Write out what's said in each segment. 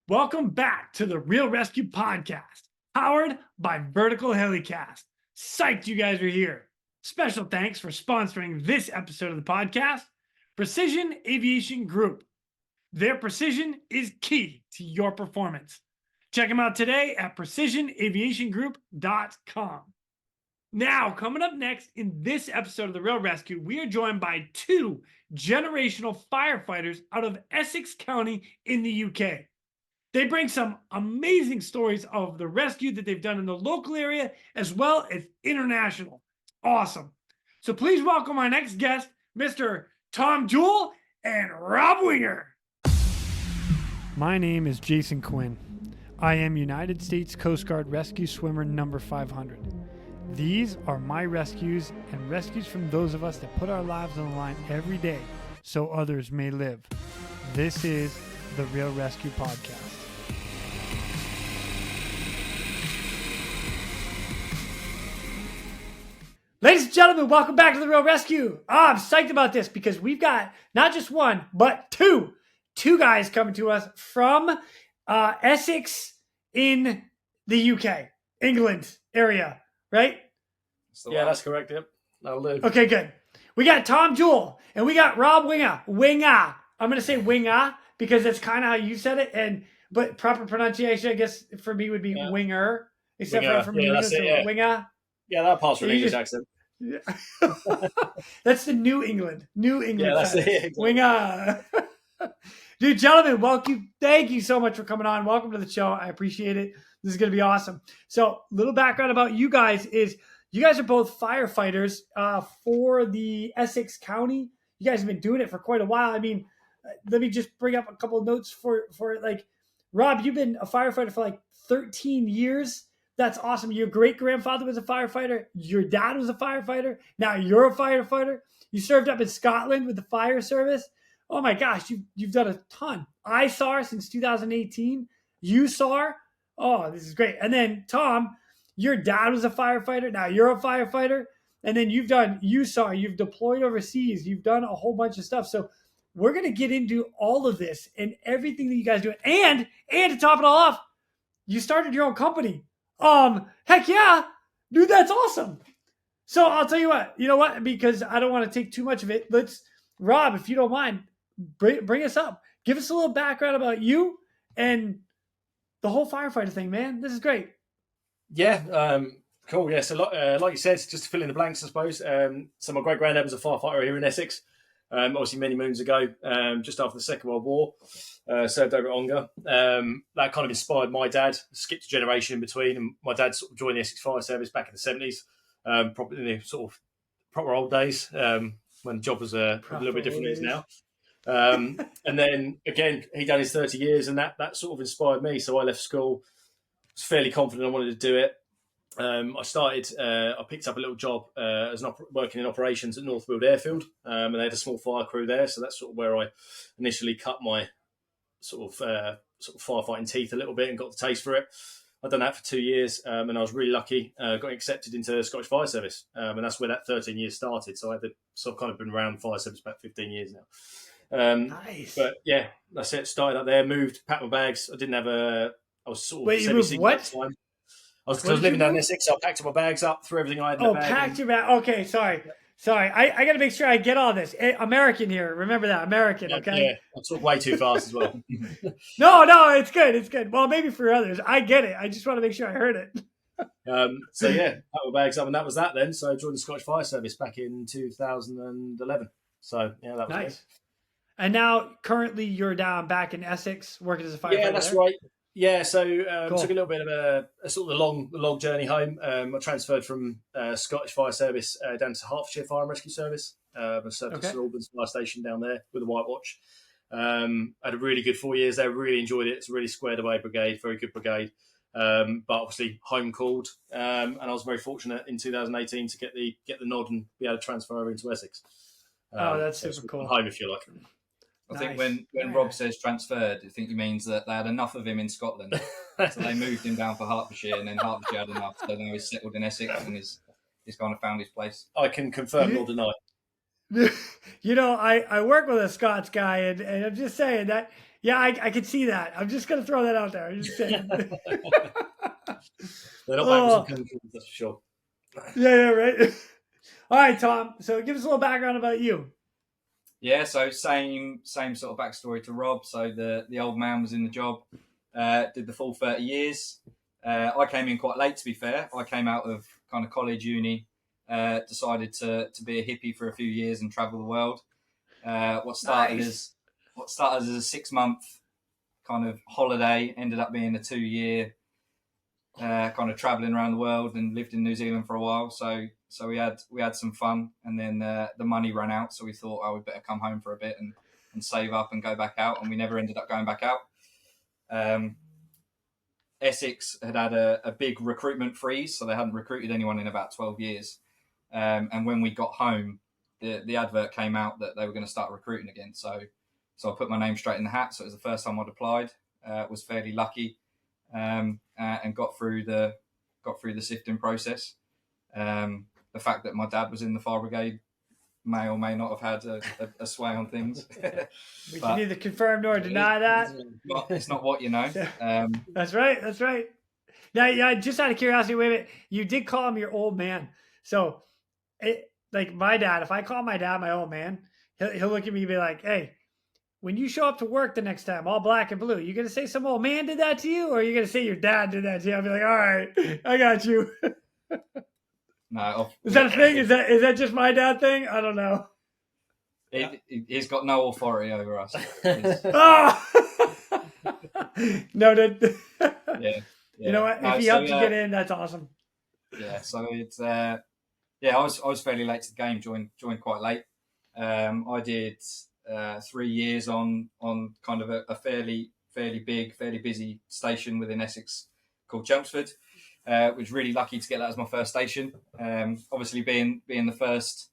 Welcome back to the Real ResQ podcast, powered by Vertical Helicast. Psyched you guys are here. Special thanks for sponsoring this episode of the podcast, Precision Aviation Group. Their precision is key to your performance. Check them out today at precisionaviationgroup.com. Now, coming up next in this episode of the Real ResQ, we are joined by two generational firefighters out of Essex County in the UK. They bring some amazing stories of the rescue that they've done in the local area as well as international. Awesome. So please welcome our next guest, Mr. Tom Jewell and Rob Winger. My name is Jason Quinn. I am United States Coast Guard Rescue Swimmer number 500. These are my rescues and rescues from those of us that put our lives on the line every day so others may live. This is the Real ResQ podcast. Ladies and gentlemen, welcome back to the Real ResQ. I'm psyched about this because we've got not just one, but two guys coming to us from Essex in the UK, England area, right? Yeah, that's correct. Yep, that'll do. Okay, good. We got Tom Jewell and we got Rob Winger. Winger. I'm going to say Winger because that's kind of how you said it. But proper pronunciation, I guess, for me would be Winger. Except Winger. for me, Winger. Yeah, that'll pass for an English accent. Yeah. That's the New England. Yeah, that's it. Exactly. Winger. Dude, gentlemen, thank you so much for coming on. Welcome to the show. I appreciate it. This is going to be awesome. So, little background about you guys is you guys are both firefighters for the Essex County. You guys have been doing it for quite a while. I mean, let me just bring up a couple of notes for it. Like, Rob, you've been a firefighter for like 13 years. That's awesome. Your great-grandfather was a firefighter. Your dad was a firefighter. Now you're a firefighter. You served up in Scotland with the fire service. Oh my gosh, you've done a ton. ISAR since 2018. USAR. Oh, this is great. And then Tom, your dad was a firefighter. Now you're a firefighter. And then you've done USAR. You've deployed overseas. You've done a whole bunch of stuff. So we're going to get into all of this and everything that you guys do. And to top it all off, you started your own company. Heck yeah, dude, that's awesome. So I'll tell you what, because I don't want to take too much of it. Rob, if you don't mind, bring us up. Give us a little background about you and the whole firefighter thing, man. This is great. Yeah, cool. Yeah, so like you said, just to fill in the blanks, I suppose. So my great granddad was a firefighter here in Essex. Obviously many moons ago, just after the Second World War, served over at Ongar. That kind of inspired my dad, skipped a generation in between, and my dad sort of joined the Essex Fire Service back in the 70s, probably in the sort of proper old days, when the job was a little bit different than it is now. And then, again, he done his 30 years, and that sort of inspired me, so I left school, was fairly confident I wanted to do it. I picked up a little job working in operations at Northfield Airfield, and they had a small fire crew there. So that's sort of where I initially cut my sort of firefighting teeth a little bit and got the taste for it. I'd done that for 2 years, and I was really lucky. Got accepted into the Scottish Fire Service, and that's where that 13 years started. So I've kind of been around fire service about 15 years now. Nice. But yeah, that's it. Started up there, moved, packed my bags. I was sort of. Wait, you moved what? At the time. I was living down in Essex, so I packed up my bags up, threw everything I had in the bag. Packed your bag. Okay, sorry. I got to make sure I get all this. American here. Remember that. American, okay? Yeah, I talk way too fast as well. No, it's good. It's good. Well, maybe for others. I get it. I just want to make sure I heard it. So, yeah, packed my bags up, and that was that then. So I joined the Scottish Fire Service back in 2011. So, yeah, that was nice. It. And now, currently, you're back in Essex working as a firefighter. Yeah, that's right. Yeah, so cool. Took a little bit of a sort of a long journey home. I transferred from Scottish Fire Service down to Hertfordshire Fire and Rescue Service. I served at St Albans Fire Station down there with the White Watch. Had a really good 4 years there. Really enjoyed it. It's a really squared away brigade, very good brigade. But obviously home called, and I was very fortunate in 2018 to get the nod and be able to transfer over into Essex. That's super cool. Home, if you like. I think when Rob says transferred, I think he means that they had enough of him in Scotland. So they moved him down for Hertfordshire, and then Hertfordshire had enough. So now he's settled in Essex and he's kind of found his place. I can confirm or deny. I work with a Scots guy, and I'm just saying that, Yeah, I can see that. I'm just gonna throw that out there. I'm just saying. They're not backwards in countries, that's for sure. Yeah, right. All right, Tom. So give us a little background about you. Yeah, so same sort of backstory to Rob. So the old man was in the job, did the full 30 years. I came in quite late, to be fair. I came out of kind of college, uni, decided to be a hippie for a few years and travel the world. What started as a 6-month kind of holiday ended up being a 2-year kind of traveling around the world, and lived in New Zealand for a while. So we had some fun, and then the money ran out. So we thought, oh, we better come home for a bit and save up and go back out. And we never ended up going back out. Essex had a big recruitment freeze, so they hadn't recruited anyone in about 12 years. And when we got home, the advert came out that they were going to start recruiting again. So I put my name straight in the hat. So it was the first time I'd applied. Was fairly lucky, and got through the sifting process. The fact that my dad was in the fire brigade may or may not have had a sway on things. We can neither confirm nor deny that. It's not what you know. That's right. That's right. Now, yeah, just out of curiosity, wait a minute. You did call him your old man. So, like my dad, if I call my dad my old man, he'll look at me and be like, hey, when you show up to work the next time, all black and blue, you going to say some old man did that to you, or are you going to say your dad did that to you? I'll be like, all right, I got you. No, is that a thing? Is that just my dad thing? I don't know. He's got no authority over us. Noted. Yeah. You know what? If he helped you get in, that's awesome. Yeah. So it's I was fairly late to the game. Joined quite late. I did 3 years on kind of a fairly big, fairly busy station within Essex called Chelmsford. Was really lucky to get that as my first station. Obviously, being the first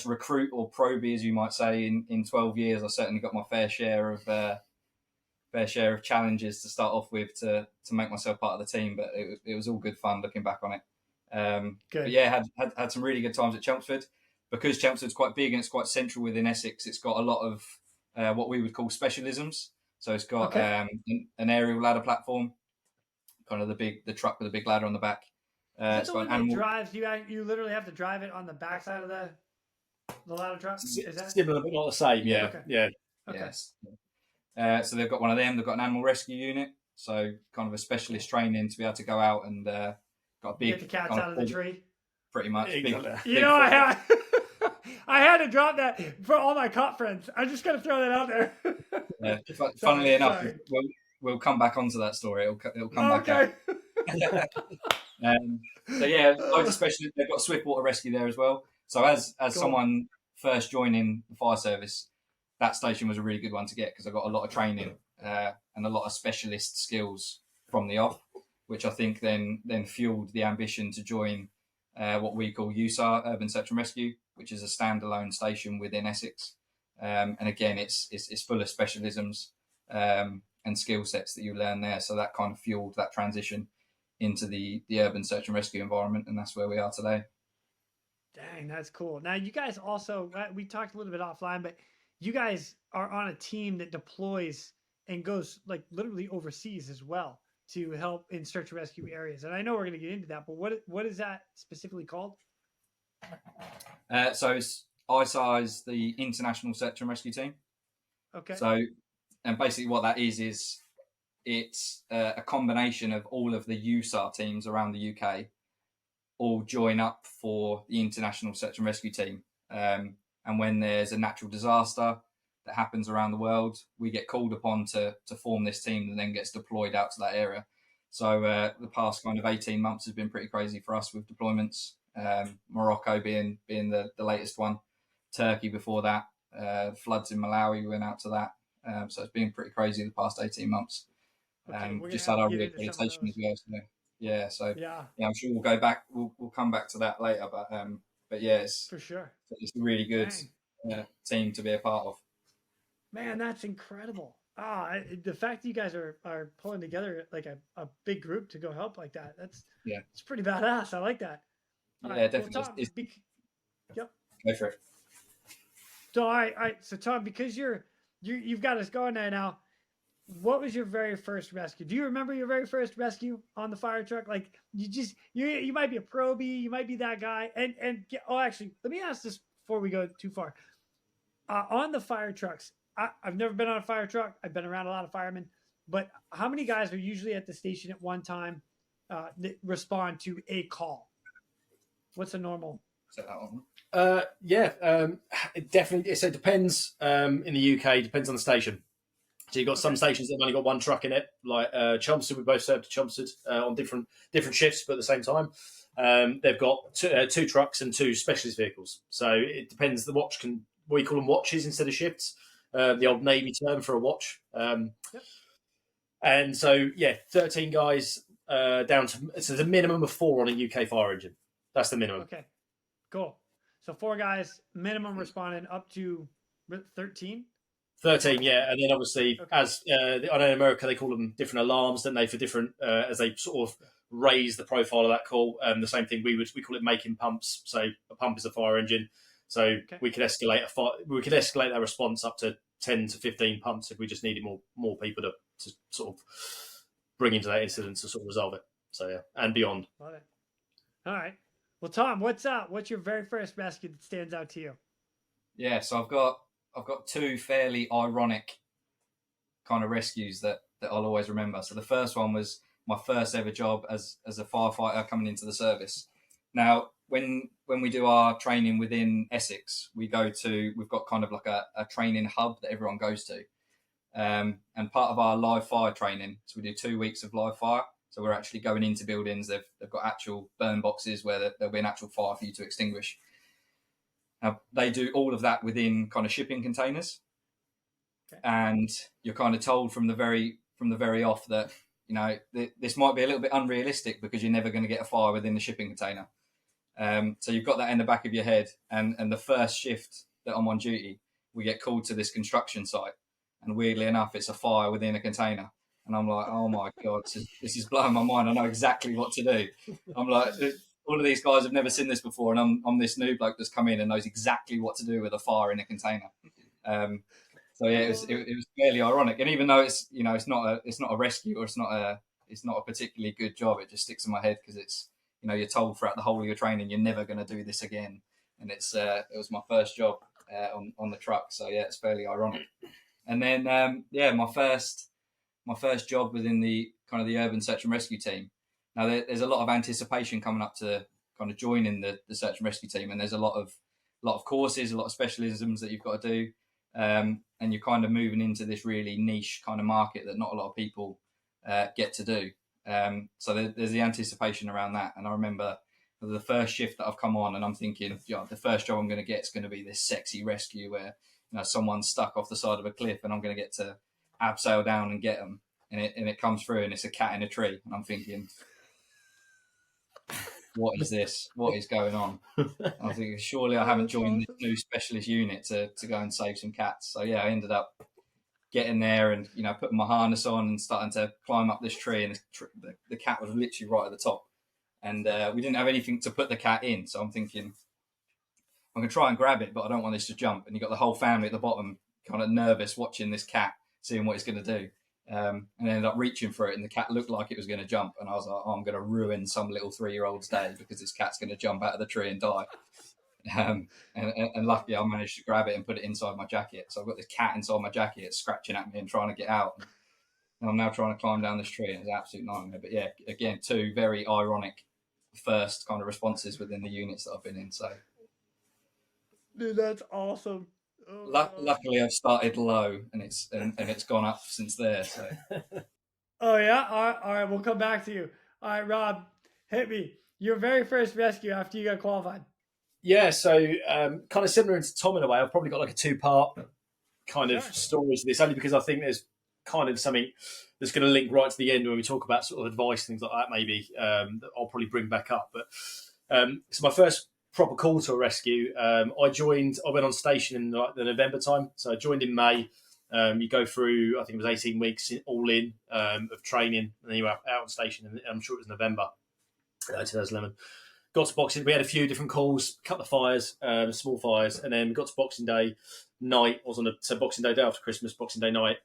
recruit, or probie, as you might say, in 12 years, I certainly got my fair share of challenges to start off with to make myself part of the team. But it was all good fun looking back on it. But yeah, had some really good times at Chelmsford. Because Chelmsford's quite big and it's quite central within Essex, it's got a lot of what we would call specialisms. So it's got an aerial ladder platform, kind of the truck with a big ladder on the back. It's got an animal. Drives, you literally have to drive it on the backside of the ladder truck? Is that similar but not the same? Yeah. Okay. Yeah. Okay. Yes. So they've got one of them. They've got an animal rescue unit. So kind of a specialist training to be able to go out and got a big. Get the cats out of the tree. Pretty much. I had to drop that for all my cop friends. I'm just going to throw that out there. Yeah. Funnily enough, we'll come back onto that story. It'll come back out. So yeah, especially they've got swiftwater rescue there as well. So as someone first joining the fire service, that station was a really good one to get because I got a lot of training and a lot of specialist skills from the off, which I think then fueled the ambition to join what we call USAR, Urban Search and Rescue, which is a standalone station within Essex. And again, it's full of specialisms and skill sets that you learn there. So that kind of fueled that transition into the urban search and rescue environment, and that's where we are today. Dang, that's cool. Now, you guys also, we talked a little bit offline, but you guys are on a team that deploys and goes like literally overseas as well to help in search and rescue areas. And I know we're going to get into that, but what is that specifically called? So ISAR is the International Search and Rescue Team. Okay. So, and basically what that is it's a combination of all of the USAR teams around the UK all join up for the International Search and Rescue Team. And when there's a natural disaster that happens around the world, we get called upon to form this team that then gets deployed out to that area. So the past kind of 18 months has been pretty crazy for us with deployments. Morocco being the latest one, Turkey before that, floods in Malawi, we went out to that. So it's been pretty crazy the past 18 months. Just had our reaccreditation as well. So I'm sure we'll go back. We'll come back to that later. But yeah, it's for sure. It's a really good team to be a part of. Man, that's incredible. The fact that you guys are pulling together like a big group to go help like that, it's pretty badass. I like that. Definitely. Well, Tom, yep. Go for it. So all right. So Tom, because you've got us going there now, what was your very first rescue? Do you remember your very first rescue on the fire truck? Like you might be a probie, you might be that guy. Actually, let me ask this before we go too far. On the fire trucks, I've never been on a fire truck. I've been around a lot of firemen, but how many guys are usually at the station at one time that respond to a call? What's a normal? It definitely. So it depends. In the UK, depends on the station. So you've got some stations that have only got one truck in it, like Chelmsford. We both served to Chelmsford on different shifts, but at the same time. They've got two trucks and two specialist vehicles. So it depends. The watch we call them watches instead of shifts. The old Navy term for a watch. Yep. And so 13 guys down to so there's a minimum of 4 on a UK fire engine. That's the minimum. Okay, cool. So 4 guys minimum responding up to 13. 13, yeah, and then obviously, as I know in America they call them different alarms, don't they? For different as they sort of raise the profile of that call. The same thing we call it making pumps. So a pump is a fire engine, so we could escalate that response up to 10 to 15 pumps if we just needed more people to sort of bring into that incident to sort of resolve it. So yeah, and beyond. Love it. All right. Well, Tom, what's up? What's your very first rescue that stands out to you? Yeah, so I've got 2 fairly ironic kind of rescues that I'll always remember. So the first one was my first ever job as a firefighter coming into the service. Now, when we do our training within Essex, we've got kind of like a training hub that everyone goes to. And part of our live fire training, so we do 2 weeks of live fire. So we're actually going into buildings. They've got actual burn boxes where there'll be an actual fire for you to extinguish. Now, they do all of that within kind of shipping containers. Okay. And you're kind of told from the very off that, this might be a little bit unrealistic because you're never going to get a fire within the shipping container. So you've got that in the back of your head. And the first shift that I'm on duty, we get called to this construction site. And weirdly enough, it's a fire within a container. And I'm like, oh my God, this is blowing my mind. I know exactly what to do. I'm like, all of these guys have never seen this before. And I'm this new bloke that's come in and knows exactly what to do with a fire in a container. So yeah, it was fairly ironic. And even though it's not a rescue or it's not a particularly good job, it just sticks in my head because it's, you're told throughout the whole of your training, you're never going to do this again. And it was my first job on the truck. So yeah, it's fairly ironic. And then, my first job within the kind of the urban search and rescue team. Now there's a lot of anticipation coming up to kind of joining the search and rescue team. And there's a lot of courses, a lot of specialisms that you've got to do. And you're kind of moving into this really niche kind of market that not a lot of people get to do. So there's the anticipation around that. And I remember the first shift that I've come on and I'm thinking, the first job I'm going to get is going to be this sexy rescue where, someone's stuck off the side of a cliff and I'm going to get to abseil down and get them. And it comes through and it's a cat in a tree. And I'm thinking, what is this? What is going on? I'm thinking, surely I haven't joined this new specialist unit to go and save some cats. So yeah, I ended up getting there and, putting my harness on and starting to climb up this tree. And the cat was literally right at the top. And we didn't have anything to put the cat in. So I'm thinking, I'm going to try and grab it, but I don't want this to jump. And you've got the whole family at the bottom kind of nervous watching this cat, seeing what it's going to do. And I ended up reaching for it and the cat looked like it was going to jump. And I was like, I'm going to ruin some little 3-year-old's day because this cat's going to jump out of the tree and die. And luckily I managed to grab it and put it inside my jacket. So I've got this cat inside my jacket scratching at me and trying to get out. And I'm now trying to climb down this tree and it's an absolute nightmare. But yeah, again, 2 very ironic first kind of responses within the units that I've been in. So, dude, that's awesome. Luckily, I've started low, and it's gone up since there. So. Oh yeah, all right. We'll come back to you. All right, Rob, hit me. Your very first rescue after you got qualified. Yeah, so kind of similar to Tom in a way. I've probably got like a 2-part kind of story to this, only because I think there's kind of something that's going to link right to the end when we talk about sort of advice, things like that. Maybe that I'll probably bring back up. But so my first proper call to a rescue. I went on station in the November time. So I joined in May. You go through, I think it was 18 weeks all in of training, and then you were out on station, and I'm sure it was November 2011. Got to Boxing, we had a few different calls, cut the fires, small fires, and then we got to Boxing Day night. So Boxing Day after Christmas, Boxing Day night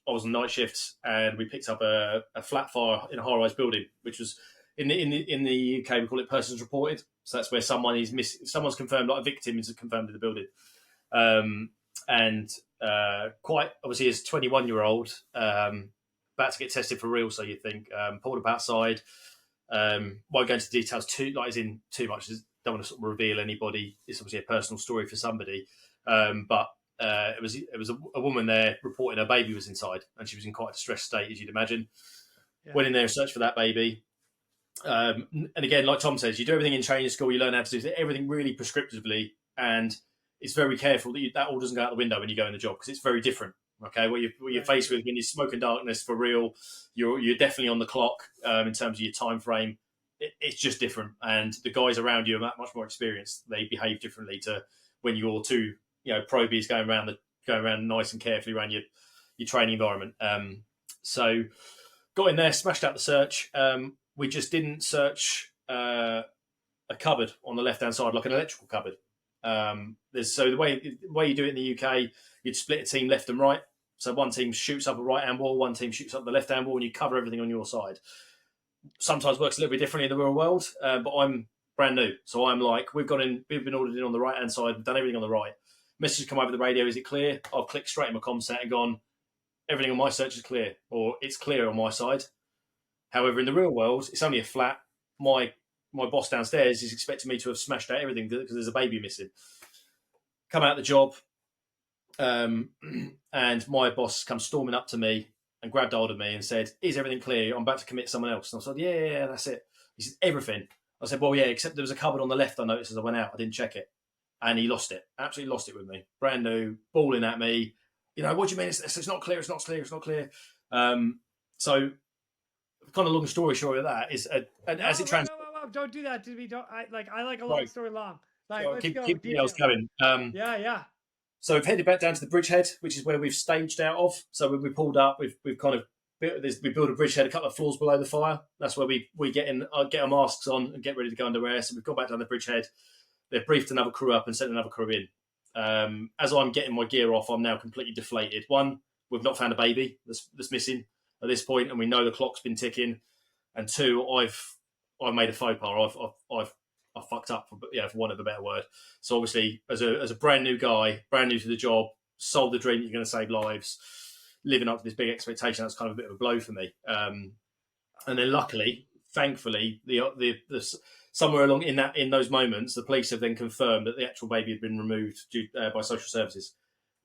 I was on night shifts, and we picked up a flat fire in a high-rise building, which was in the UK we call it persons reported. So that's where someone is missing. Someone's confirmed, like a victim is confirmed in the building, and quite obviously as 21-year-old, about to get tested for real. So you think pulled up outside. Won't go into details too much. Don't want to sort of reveal anybody. It's obviously a personal story for somebody, but it was a woman there reporting her baby was inside, and she was in quite a distressed state, as you'd imagine. Yeah. Went in there and searched for that baby. And again, like Tom says, you do everything in training school. You learn how to do everything really prescriptively, and it's very careful that that all doesn't go out the window when you go in the job, because it's very different. Okay, what you're faced with when you're smoke and darkness for real, you're definitely on the clock in terms of your time frame. It's just different, and the guys around you are much more experienced. They behave differently to when you're two, probies going around nice and carefully around your training environment. So got in there, smashed out the search. We just didn't search a cupboard on the left hand side, like an electrical cupboard. So the way you do it in the UK, you'd split a team left and right. So one team shoots up a right hand wall, one team shoots up the left hand wall, and you cover everything on your side. Sometimes works a little bit differently in the real world, but I'm brand new, so I'm like, we've been ordered in on the right hand side, we've done everything on the right. Messages come over the radio, is it clear? I've clicked straight in my comm set and gone, everything on my search is clear, or it's clear on my side. However, in the real world, it's only a flat. My boss downstairs is expecting me to have smashed out everything because there's a baby missing. Come out the job, and my boss comes storming up to me and grabbed hold of me and said, "Is everything clear? I'm about to commit someone else." And I said, "Yeah, that's it." He said, "Everything." I said, "Well, yeah, except there was a cupboard on the left I noticed as I went out. I didn't check it." And he lost it. Absolutely lost it with me. Brand new, bawling at me. What do you mean? It's not clear. It's not clear. It's not clear. So, kind of long story short of that is, as it translates. Don't do that to me. I like a long story long. Let's keep go. Keep the emails going. Yeah. So we've headed back down to the bridgehead, which is where we've staged out of. So when we pulled up, we've kind of we built a bridgehead a couple of floors below the fire. That's where we get our masks on and get ready to go underwear. So we've gone back down the bridgehead. They've briefed another crew up and sent another crew in. As I'm getting my gear off, I'm now completely deflated. One, we've not found a baby that's missing at this point, and we know the clock's been ticking. And two, I've made a faux pas. I've fucked up, for want of a better word. So obviously, as a brand new guy, brand new to the job, sold the dream that you're going to save lives, living up to this big expectation, that's kind of a bit of a blow for me. And then luckily, thankfully, the somewhere along in those moments, the police have then confirmed that the actual baby had been removed by social services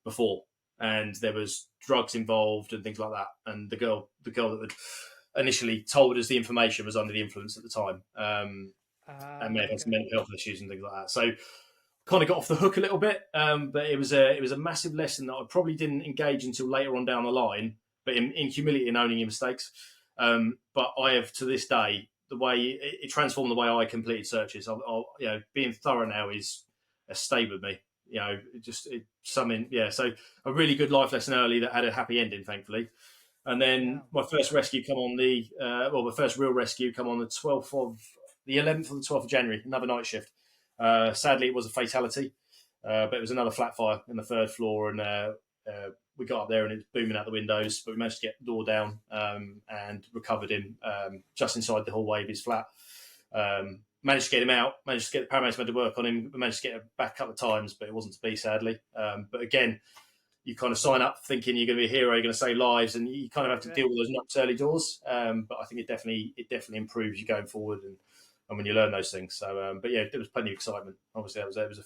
before, and there was drugs involved and things like that. And the girl that had initially told us the information was under the influence at the time. And may have had some mental health issues and things like that. So kind of got off the hook a little bit, but it was a massive lesson that I probably didn't engage until later on down the line, but in humility and owning your mistakes. But I have, to this day, the way it transformed the way I completed searches. Being thorough now is a stay with me. Something. Yeah. So a really good life lesson early that had a happy ending, thankfully. And then my first rescue come on my first real rescue come on the 11th or the 12th of January, another night shift. Sadly, it was a fatality, but it was another flat fire in the third floor, and we got up there and it was booming out the windows, but we managed to get the door down and recovered him just inside the hallway of his flat. Managed to get him out, managed to get the paramedics to work on him, managed to get him back a couple of times, but it wasn't to be, sadly. But again, you kind of sign up thinking you're going to be a hero, you're going to save lives, and you kind of have to deal with those knocks early doors. But I think it definitely improves you going forward and when you learn those things. So, but yeah, there was plenty of excitement. Obviously, that was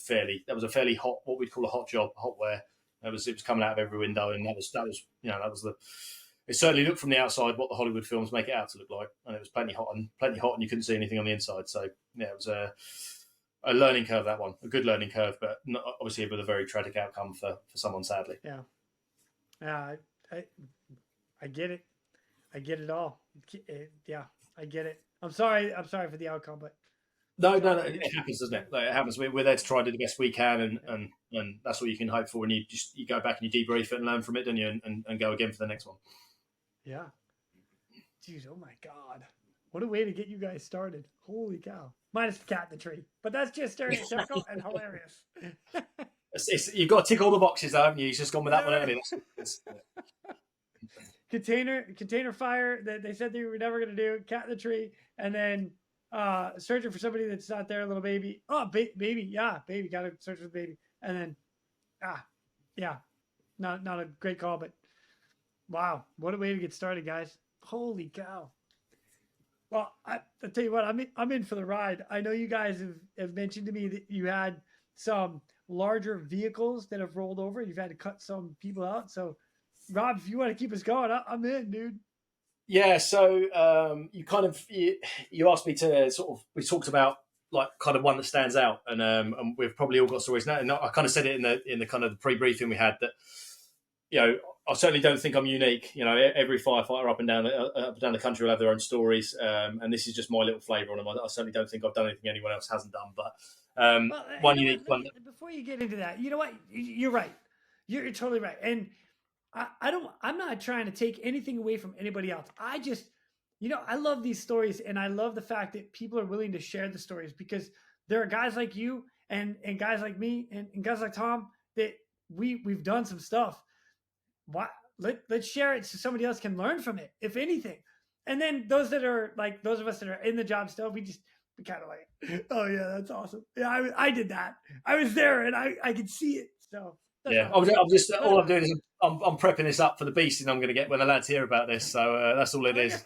a fairly hot, what we'd call a hot job, hot wear. It was coming out of every window, and that was it certainly looked from the outside what the Hollywood films make it out to look like, and it was plenty hot, and you couldn't see anything on the inside. So yeah, it was a learning curve, that one, a good learning curve, but not, obviously with a very tragic outcome for someone, sadly. Yeah, I get it. I get it all. Yeah, I get it. I'm sorry for the outcome, but no, it happens, doesn't it? It happens. We're there to try and do the best we can, and that's what you can hope for. And you go back and you debrief it and learn from it, don't you? And go again for the next one. Yeah. Jeez, oh my God, what a way to get you guys started! Holy cow! Minus the cat in the tree, but that's just stereotypical and hilarious. You've got to tick all the boxes, haven't you? You've just gone with that one earlier. container fire that they said they were never going to do, cat in the tree, and then searching for somebody that's not there, a little baby. Oh, baby, yeah, baby, got to search for the baby, and then yeah, not a great call, but wow, what a way to get started, guys! Holy cow! Well, I'll tell you what, I'm in for the ride. I know you guys have mentioned to me that you had some larger vehicles that have rolled over. You've had to cut some people out. So, Rob, if you want to keep us going, I'm in, dude. Yeah. So you asked me to we talked about like kind of one that stands out, and we've probably all got stories now. And I kind of said it in the kind of the pre-briefing we had that, you know, I certainly don't think I'm unique. You know, every firefighter up and down the country will have their own stories, and this is just my little flavour on them. I certainly don't think I've done anything anyone else hasn't done. But one unique one. Before you get into that, you know what? You're right. You're totally right. And I'm not trying to take anything away from anybody else. I just, I love these stories, and I love the fact that people are willing to share the stories, because there are guys like you and guys like me and guys like Tom that we've done some stuff. Let's share it so somebody else can learn from it, if anything. And then those of us that are in the job still, we kind of like, oh yeah, that's awesome. Yeah, I did that. I was there, and I could see it. So yeah, I'm just all I'm doing is I'm prepping this up for the beasting I'm going to get when the lads hear about this. So that's all it is.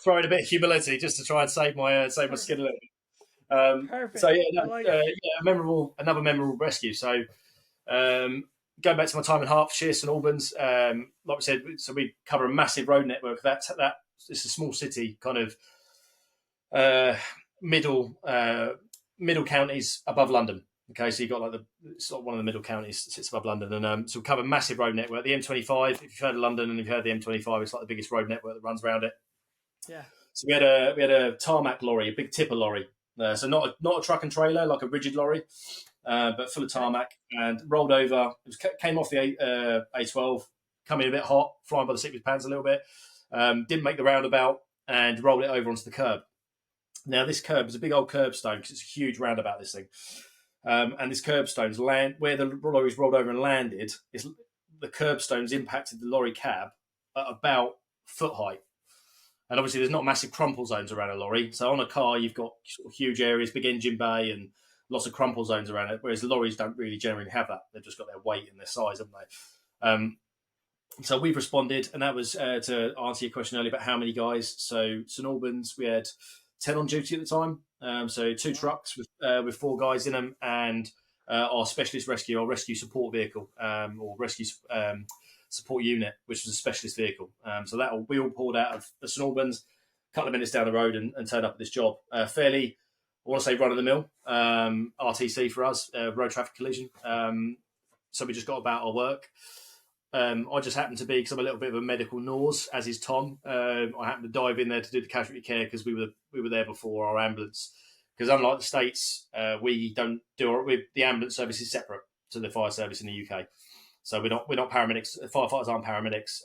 Throwing a bit of humility just to try and save my skin a little bit. Perfect. So another memorable rescue. So going back to my time in Hertfordshire, St Albans, like we said, so we cover a massive road network. It's a small city, kind of middle counties above London. Okay, so you've got it's like one of the middle counties that sits above London, and so we cover a massive road network. The M25, if you've heard of London and you've heard the M25, it's like the biggest road network that runs around it. Yeah. So we had a tarmac lorry, a big tipper lorry. So not a truck and trailer, like a rigid lorry, but full of tarmac, and rolled over. Came off the A12, coming a bit hot, flying by the seat of his pants a little bit. Didn't make the roundabout and rolled it over onto the curb. Now this curb is a big old curbstone because it's a huge roundabout, this thing. And this curbstone's where the lorry's rolled over and landed, the curbstone's impacted the lorry cab at about foot height. And obviously there's not massive crumple zones around a lorry. So on a car, you've got sort of huge areas, big engine bay, and lots of crumple zones around it, whereas lorries don't really generally have that. They've just got their weight and their size, haven't they? So we've responded, and that was to answer your question earlier about how many guys. So St Albans, we had 10 on duty at the time. So 2 trucks with 4 guys in them, and our specialist rescue, our rescue support vehicle, or rescue support unit, which was a specialist vehicle. So we all pulled out of St Albans, a couple of minutes down the road, and turned up at this job. Fairly, I want to say, run-of-the-mill, RTC for us, road traffic collision. So we just got about our work. I just happened to be, because I'm a little bit of a medical nose, as is Tom. I happened to dive in there to do the casualty care because we were there before our ambulance. Because unlike the States, we don't do the ambulance service is separate to the fire service in the UK. So we're not paramedics. Firefighters aren't paramedics,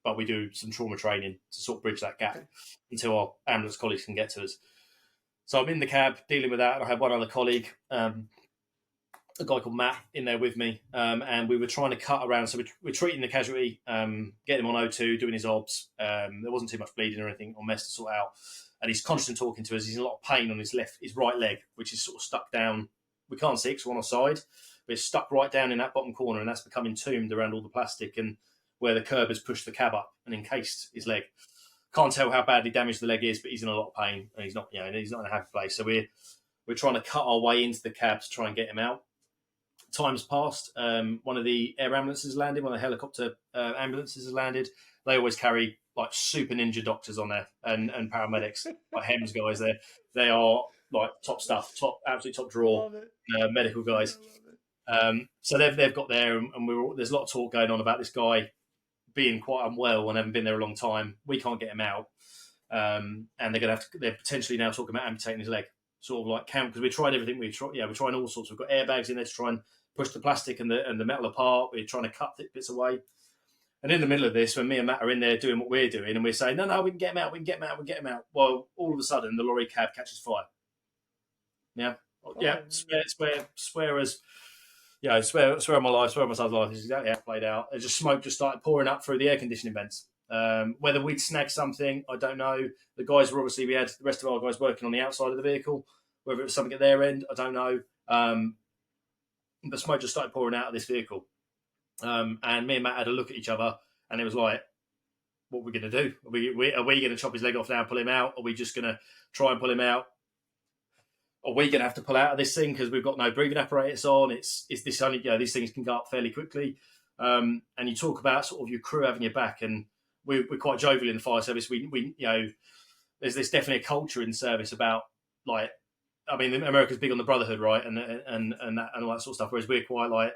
but we do some trauma training to sort of bridge that gap until our ambulance colleagues can get to us. So I'm in the cab dealing with that, and I have one other colleague, a guy called Matt, in there with me, and we were trying to cut around. So we're treating the casualty, getting him on O2, doing his obs. There wasn't too much bleeding or anything or mess to sort out, and he's constantly talking to us. He's in a lot of pain on his right leg, which is sort of stuck down. We can't see it because we're on our side, but it's stuck right down in that bottom corner, and that's become entombed around all the plastic and where the curb has pushed the cab up and encased his leg. Can't tell how badly damaged the leg is, but he's in a lot of pain, and he's not in a happy place. So we're trying to cut our way into the cab to try and get him out. Time's passed. One of the air ambulances landed. One of the helicopter ambulances has landed. They always carry like super ninja doctors on there and paramedics, like HEMS guys. They are like top stuff, absolute top drawer medical guys. So they've got there, and there's a lot of talk going on about this guy being quite unwell and haven't been there a long time. We can't get him out, and they're potentially now talking about amputating his leg. Sort of like because we tried everything. We're trying all sorts. We've got airbags in there to try and push the plastic and the metal apart. We're trying to cut bits away. And in the middle of this, when me and Matt are in there doing what we're doing, and we're saying, no, we can get him out, we can get him out. Well, all of a sudden, the lorry cab catches fire. Yeah. Yeah, swear as yeah, I swear on my life, swear on my son's life, this is exactly how it played out. There's just smoke just started pouring up through the air conditioning vents. Whether we'd snagged something, I don't know. The guys were obviously, we had the rest of our guys working on the outside of the vehicle. Whether it was something at their end, I don't know. But smoke just started pouring out of this vehicle. And me and Matt had a look at each other, and it was like, what are we going to do? Are we going to chop his leg off now and pull him out? Are we just going to try and pull him out? Are we going to have to pull out of this thing because we've got no breathing apparatus on? It's this only, these things can go up fairly quickly. And you talk about sort of your crew having your back, and we're quite jovial in the fire service. We there's definitely a culture in the service about, like, I mean, America's big on the brotherhood, right, and all that sort of stuff. Whereas we're quite like,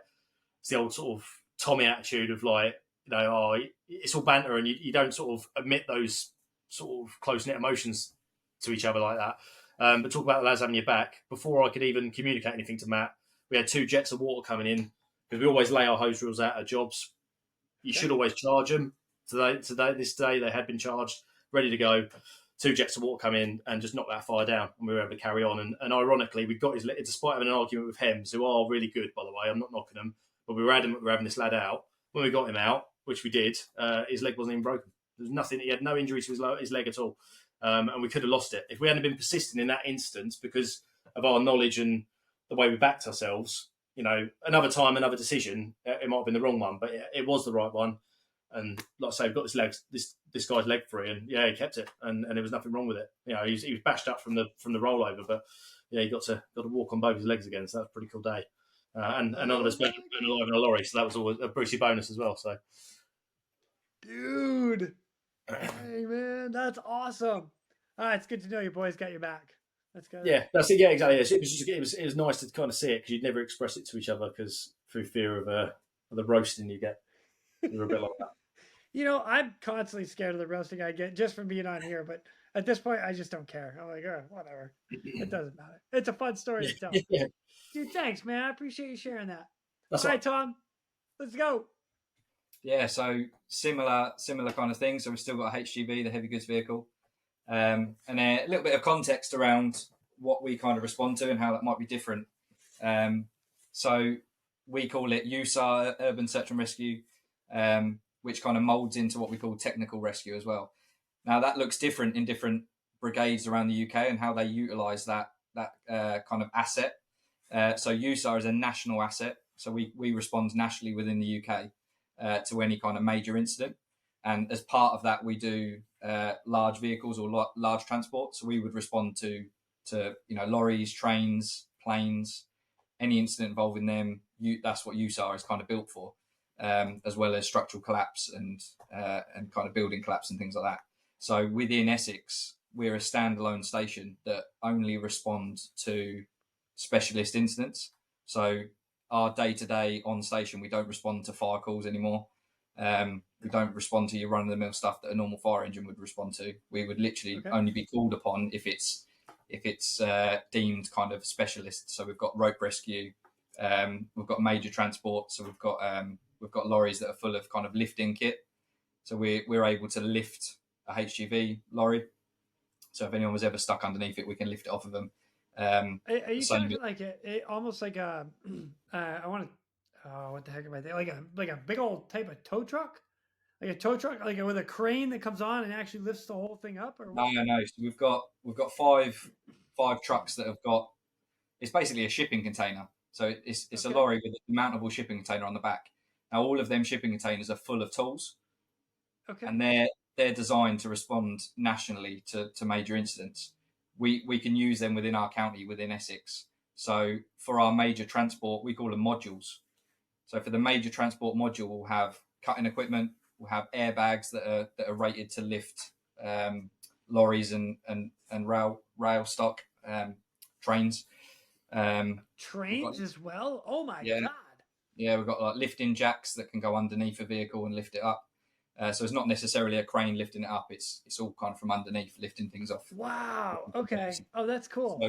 it's the old sort of Tommy attitude of like, it's all banter, and you don't sort of admit those sort of close knit emotions to each other like that. But talk about the lads having your back. Before I could even communicate anything to Matt, we had 2 jets of water coming in, because we always lay our hose reels out at jobs. You should always charge them. This day they had been charged, ready to go. 2 jets of water come in and just knock that fire down, and we were able to carry on. And ironically, we got his leg, despite having an argument with Hems, who are really good, by the way. I'm not knocking them, but we were adamant we were having this lad out. When we got him out, which we did, his leg wasn't even broken. There was nothing. He had no injury to his leg at all, and we could have lost it if we hadn't been persistent in that instance because of our knowledge and the way we backed ourselves. Another time, another decision, it might have been the wrong one, but it was the right one. And like I say, we've got this guy's leg free, and he kept it, and there was nothing wrong with it. He was bashed up from the rollover, but he got to walk on both his legs again. So that was a pretty cool day. And none of us been alive in a lorry, so that was always a Brucey bonus as well. So, dude, hey man, that's awesome. It's good to know your boys got your back. That's good. Yeah, that's it. Yeah, exactly. It was nice to kind of see it, because you'd never express it to each other because through fear of the roasting you get. You're a bit like that. I'm constantly scared of the roasting I get just from being on here, but at this point, I just don't care. I'm like, whatever. It doesn't matter. It's a fun story to tell. Yeah. Dude, thanks, man. I appreciate you sharing that. That's all right, Tom. Let's go. Yeah, so similar kind of thing. So we've still got a HGV, the heavy goods vehicle, and a little bit of context around what we kind of respond to and how that might be different. So we call it USAR, Urban Search and Rescue, which kind of molds into what we call technical rescue as well. Now that looks different in different brigades around the UK and how they utilise that kind of asset. So USAR is a national asset. So we respond nationally within the UK to any kind of major incident. And as part of that, we do large vehicles or large transport. So we would respond to lorries, trains, planes, any incident involving them. That's what USAR is kind of built for, as well as structural collapse and kind of building collapse and things like that. So within Essex, we're a standalone station that only responds to specialist incidents. So our day-to-day on station, we don't respond to fire calls anymore. We don't respond to your run-of-the-mill stuff that a normal fire engine would respond to. We would literally only be called upon if it's deemed kind of specialist. So we've got rope rescue, we've got major transport. So we've got lorries that are full of kind of lifting kit. So we're able to lift a HGV lorry. So if anyone was ever stuck underneath it, we can lift it off of them. Are you talking like almost like a what the heck am I thinking? Like a big old type of tow truck, like a tow truck, like with a crane that comes on and actually lifts the whole thing up? Or what? No. So we've got five trucks that have got. It's basically a shipping container. So it's a lorry with a mountable shipping container on the back. Now all of them shipping containers are full of tools. Okay. And they're designed to respond nationally to major incidents. We can use them within our county, within Essex. So for our major transport, we call them modules. So for the major transport module, we'll have cutting equipment, we'll have airbags that are rated to lift lorries and rail stock, trains. Trains as well? Oh my God. Yeah, we've got like lifting jacks that can go underneath a vehicle and lift it up. So it's not necessarily a crane lifting it up. It's all kind of from underneath, lifting things off. Wow. Okay. Oh, that's cool.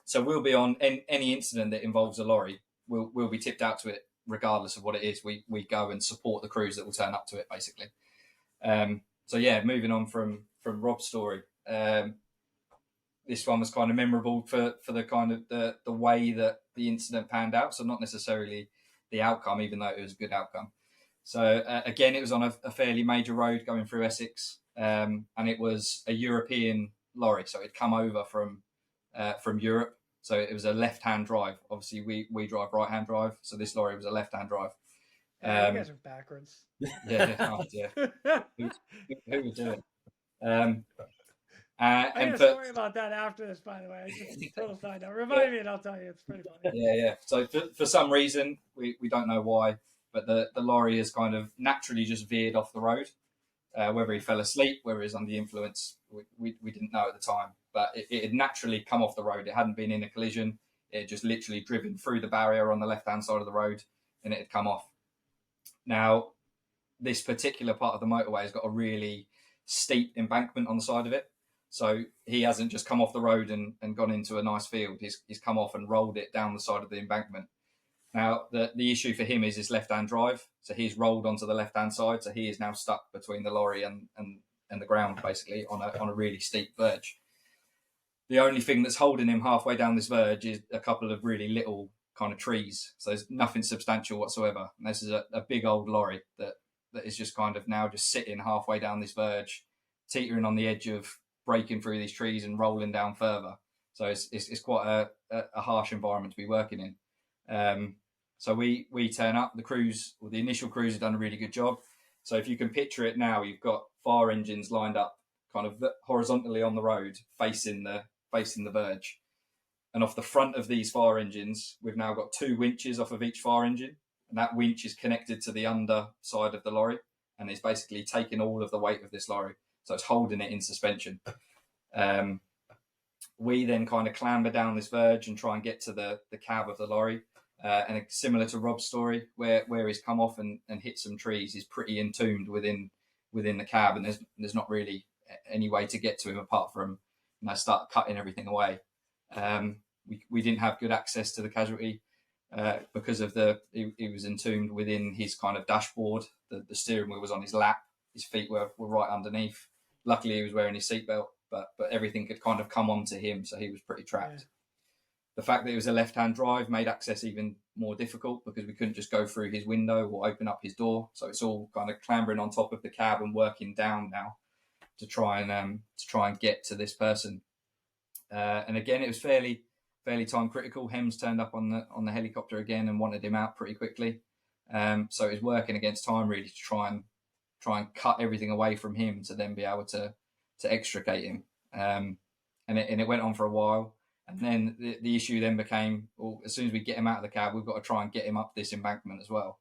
So we'll be on any incident that involves a lorry. We'll be tipped out to it regardless of what it is. We go and support the crews that will turn up to it, basically. Moving on from Rob's story. This one was kind of memorable for the kind of the way that the incident panned out. So not necessarily the outcome, even though it was a good outcome. So again, it was on a fairly major road going through Essex, and it was a European lorry. So it'd come over from Europe. So it was a left-hand drive. Obviously, we drive right-hand drive. So this lorry was a left-hand drive. You guys are backwards. Yeah, who would do it? I'm gonna story about that after this, by the way. It's just a total side note. Remind me and I'll tell you. It's pretty funny. Yeah. So for some reason, we don't know why, but the lorry has kind of naturally just veered off the road. Whether he fell asleep, whether he was under the influence, we didn't know at the time. But it had naturally come off the road. It hadn't been in a collision. It had just literally driven through the barrier on the left-hand side of the road, and it had come off. Now, this particular part of the motorway has got a really steep embankment on the side of it. So he hasn't just come off the road and gone into a nice field. He's come off and rolled it down the side of the embankment. Now, the issue for him is his left-hand drive. So he's rolled onto the left-hand side. So he is now stuck between the lorry and the ground, basically, on a really steep verge. The only thing that's holding him halfway down this verge is a couple of really little kind of trees. So there's nothing substantial whatsoever. And this is a big old lorry that is just kind of now just sitting halfway down this verge, teetering on the edge of breaking through these trees and rolling down further. So it's quite a harsh environment to be working in. So we turn up. The initial crews have done a really good job. So if you can picture it now, you've got fire engines lined up kind of horizontally on the road, facing the verge. And off the front of these fire engines, we've now got 2 winches off of each fire engine. And that winch is connected to the underside of the lorry. And it's basically taking all of the weight of this lorry. So it's holding it in suspension. We then kind of clamber down this verge and try and get to the cab of the lorry. And similar to Rob's story, where he's come off and hit some trees, he's pretty entombed within the cab, and there's not really any way to get to him apart from start cutting everything away. We didn't have good access to the casualty because of he was entombed within his kind of dashboard. The steering wheel was on his lap. His feet were right underneath. Luckily, he was wearing his seatbelt, but everything had kind of come onto him, so he was pretty trapped. Yeah. The fact that it was a left-hand drive made access even more difficult because we couldn't just go through his window or open up his door. So it's all kind of clambering on top of the cab and working down now to try and get to this person. And again, it was fairly time critical. Hems turned up on the helicopter again and wanted him out pretty quickly. So it was working against time really to try and cut everything away from him to then be able to extricate him. And it went on for a while. And then the issue then became, well, as soon as we get him out of the cab, we've got to try and get him up this embankment as well,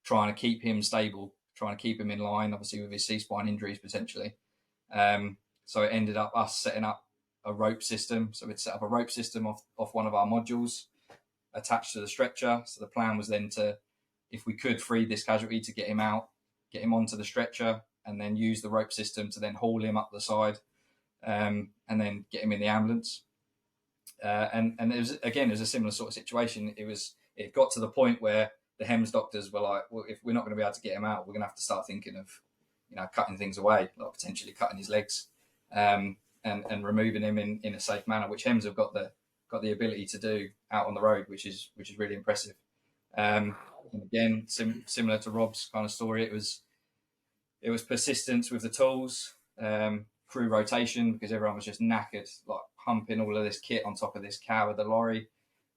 trying to keep him stable, trying to keep him in line, obviously with his C-spine injuries potentially. So it ended up us setting up a rope system. So we'd set up a rope system off one of our modules attached to the stretcher. So the plan was then to, if we could free this casualty, to get him out, get him onto the stretcher, and then use the rope system to then haul him up the side, and then get him in the ambulance. And it was a similar sort of situation. It got to the point where the Hems doctors were like, well, if we're not going to be able to get him out, we're going to have to start thinking of, cutting things away, like potentially cutting his legs, and removing him in a safe manner, which Hems have got the ability to do out on the road, which is really impressive. And again, similar to Rob's kind of story, it was persistence with the tools, crew rotation, because everyone was just knackered, like humping all of this kit on top of this cab of the lorry,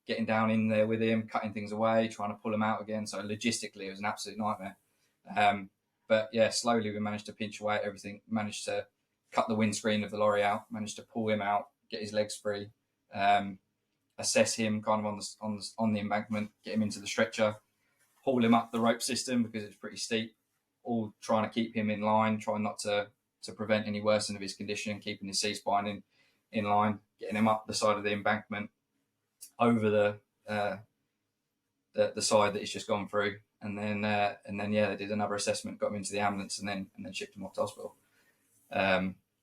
getting down in there with him, cutting things away, trying to pull him out again. So logistically, it was an absolute nightmare. But yeah, slowly we managed to pinch away at everything, managed to cut the windscreen of the lorry out, managed to pull him out, get his legs free, assess him kind of on the embankment, get him into the stretcher, haul him up the rope system because it's pretty steep, all trying to keep him in line, trying not to prevent any worsening of his condition, keeping his C-spine in line, getting him up the side of the embankment, over the side that he's just gone through, and then they did another assessment, got him into the ambulance, and then shipped him off to hospital.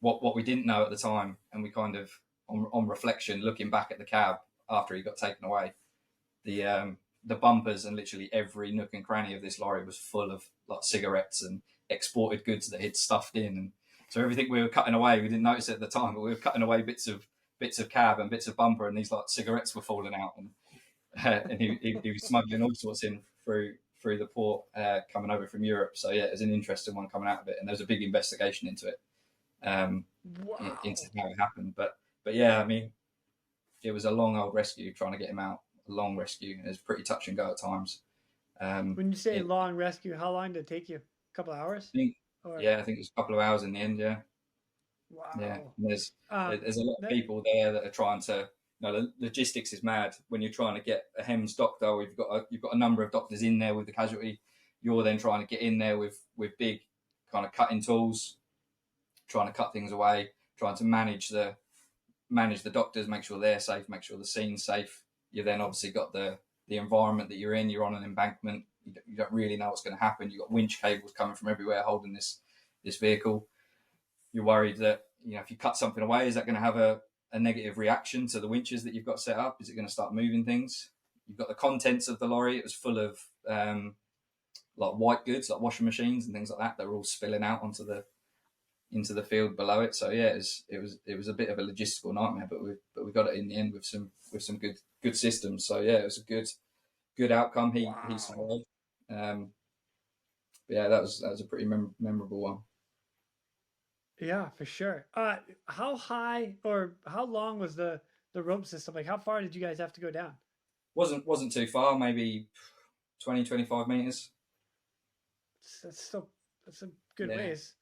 What we didn't know at the time, and we kind of on reflection, looking back at the cab after he got taken away, the bumpers and literally every nook and cranny of this lorry was full of like cigarettes and exported goods that he'd stuffed in, and so everything we were cutting away, we didn't notice it at the time, but we were cutting away bits of cab and bits of bumper, and these like cigarettes were falling out, and and he was smuggling all sorts in through the port coming over from Europe. So yeah, it was an interesting one coming out of it, and there was a big investigation into it, into how it happened. But yeah, I mean, it was a long old rescue trying to get him out. A long rescue. It was pretty touch and go at times. When you say long rescue, how long did it take you? A couple of hours? I think it was a couple of hours in the end. Yeah. Wow. Yeah. And there's a lot of people there that are trying to. The logistics is mad when you're trying to get a HEMS doctor. Or you've got a number of doctors in there with the casualty. You're then trying to get in there with big kind of cutting tools, trying to cut things away, trying to manage the doctors, make sure they're safe, make sure the scene's safe. You've then obviously got the environment that you're in. You're on an embankment. You don't really know what's going to happen. You've got winch cables coming from everywhere holding this vehicle. You're worried that if you cut something away, is that going to have a negative reaction to the winches that you've got set up? Is it going to start moving things? You've got the contents of the lorry. It was full of like white goods, like washing machines and things like that were all spilling out into the field below it. So yeah, it was a bit of a logistical nightmare, but we got it in the end with some good systems. So yeah, it was a good outcome. He survived. But yeah, that was a pretty memorable one. Yeah, for sure. How high or how long was the rope system? Like, how far did you guys have to go down? Wasn't too far, maybe 20, 25 meters. That's a good ways.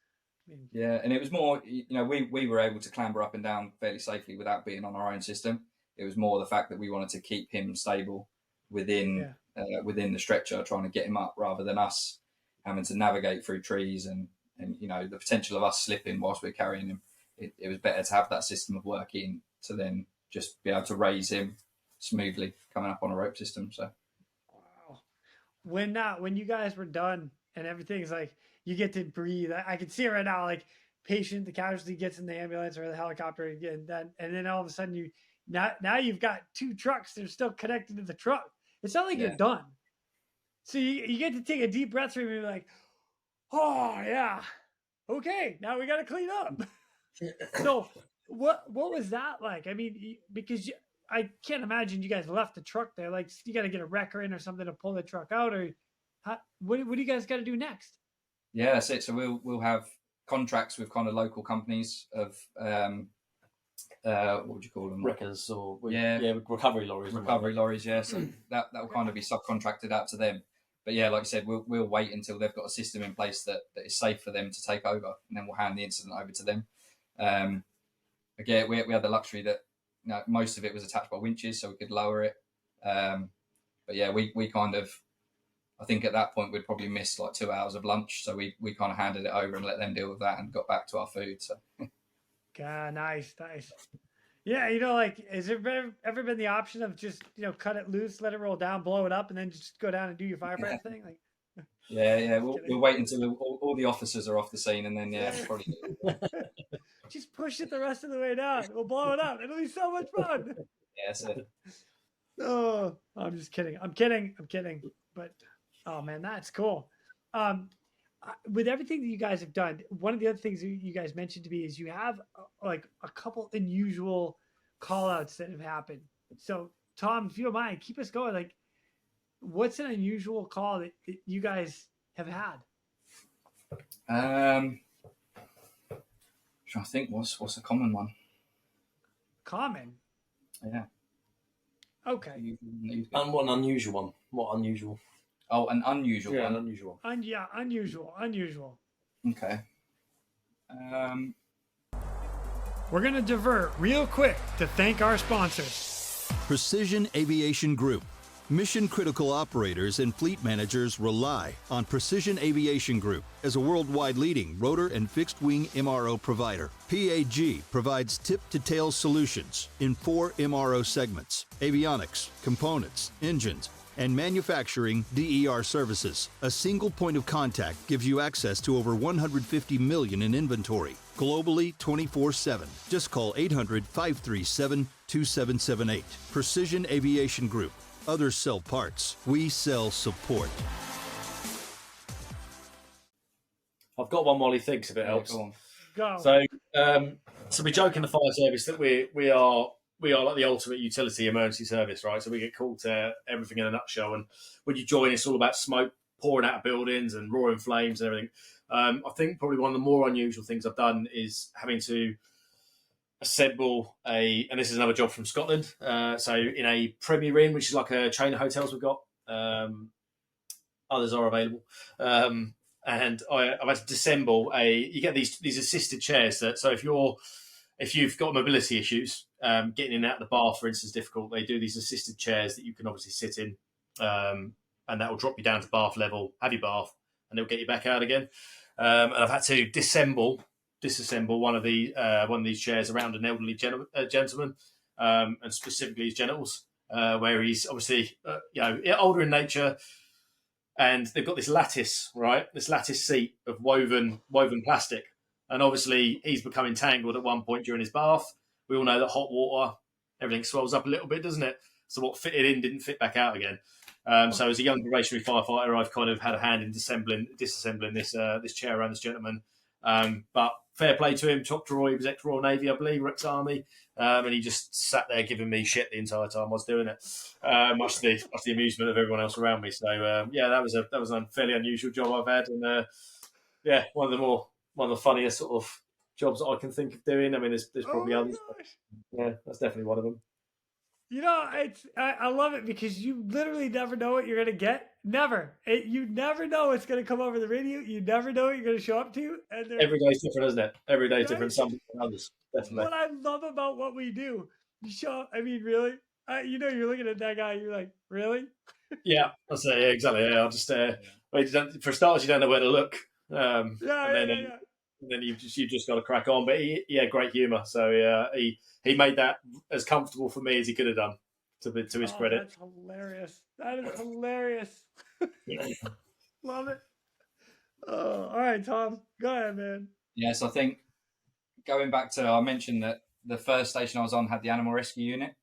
I mean, yeah, and it was more, we were able to clamber up and down fairly safely without being on our own system. It was more the fact that we wanted to keep him stable within the stretcher, trying to get him up, rather than us having to navigate through trees and the potential of us slipping whilst we're carrying him. It was better to have that system of working to then just be able to raise him smoothly coming up on a rope system. So, wow. When you guys were done and everything's like, you get to breathe. I can see it right now. Like, the casualty gets in the ambulance or the helicopter, and then all of a sudden now you've got two trucks. They're still connected to the truck. It's not like you're done. So you get to take a deep breath and be like, oh yeah, okay, now we got to clean up. So what was that like? I mean, because I can't imagine you guys left the truck there. Like, you got to get a wrecker in or something to pull the truck out, or what do you guys got to do next? Yeah, that's it. So we'll have contracts with kind of local companies of what would you call them? Wreckers or recovery lorries. Recovery lorries, yeah. So that will kind of be subcontracted out to them. But yeah, like I said, we'll wait until they've got a system in place that is safe for them to take over, and then we'll hand the incident over to them. Again, we had the luxury that most of it was attached by winches, so we could lower it. But yeah, we kind of, I think at that point we'd probably missed like 2 hours of lunch, so we kind of handed it over and let them deal with that and got back to our food. So, God, nice. Yeah, like, has there ever been the option of just cut it loose, let it roll down, blow it up, and then just go down and do your firefighter thing? Like, yeah, we'll wait until all the officers are off the scene, and then probably just push it the rest of the way down. We'll blow it up. It'll be so much fun. Yeah, that's it. Oh, I'm just kidding. I'm kidding. But oh man, that's cool. With everything that you guys have done, one of the other things that you guys mentioned to me is you have like a couple unusual call outs that have happened. So Tom, if you don't mind, keep us going. Like, what's an unusual call that you guys have had? I'm trying to think what's a common one. Common? Yeah. Okay. And one unusual one. What unusual? Oh, an unusual one. An unusual. Unusual. Okay. We're going to divert real quick to thank our sponsors. Precision Aviation Group. Mission critical operators and fleet managers rely on Precision Aviation Group as a worldwide leading rotor and fixed wing MRO provider. PAG provides tip-to-tail solutions in 4 MRO segments: avionics, components, engines, and manufacturing DER services. A single point of contact gives you access to over 150 million in inventory, globally 24/7. Just call 800-537-2778. Precision Aviation Group. Others sell parts. We sell support. I've got one while he thinks if it helps. Go on. Go. So we joke in the fire service that we are we are like the ultimate utility emergency service, right? So we get called to everything in a nutshell. And when you join, it's all about smoke pouring out of buildings and roaring flames and everything. I think probably one of the more unusual things I've done is having to assemble and this is another job from Scotland. So in a Premier Inn, which is like a chain of hotels we've got, others are available. And I've had to disassemble you get these assisted chairs so if you've got mobility issues, getting in and out of the bath, for instance, is difficult. They do these assisted chairs that you can obviously sit in, and that will drop you down to bath level, have your bath, and it'll get you back out again. And I've had to disassemble one of these chairs around an elderly gentleman, and specifically his genitals, where he's obviously older in nature, and they've got this lattice seat of woven plastic. And obviously, he's become entangled at one point during his bath. We all know that hot water, everything swells up a little bit, doesn't it? So what fitted in didn't fit back out again. So as a young probationary firefighter, I've kind of had a hand in disassembling this chair around this gentleman. But fair play to him, top drawer, he was ex-Royal Navy, I believe, or ex-Army. And he just sat there giving me shit the entire time I was doing it, much to the amusement of everyone else around me. So, that was a fairly unusual job I've had. And, one of the funniest sort of jobs that I can think of doing. I mean, there's probably others. Yeah, that's definitely one of them. I love it because you literally never know what you're going to get. Never. You never know what's going to come over the radio. You never know what you're going to show up to. And every day's different, isn't it? Every day's different. Some than others, definitely. What I love about what we do, you show up, I mean, really? You're looking at that guy, you're like, really? Yeah, that's it. Yeah, exactly. Yeah, I'll just, for starters, you don't know where to look. And then you've just got to crack on. But he had great humour, so he made that as comfortable for me as he could have done. To his credit, that's hilarious. That is hilarious. Love it. Oh, all right, Tom, go ahead, man. Yes, I think going back to, I mentioned that the first station I was on had the animal rescue unit,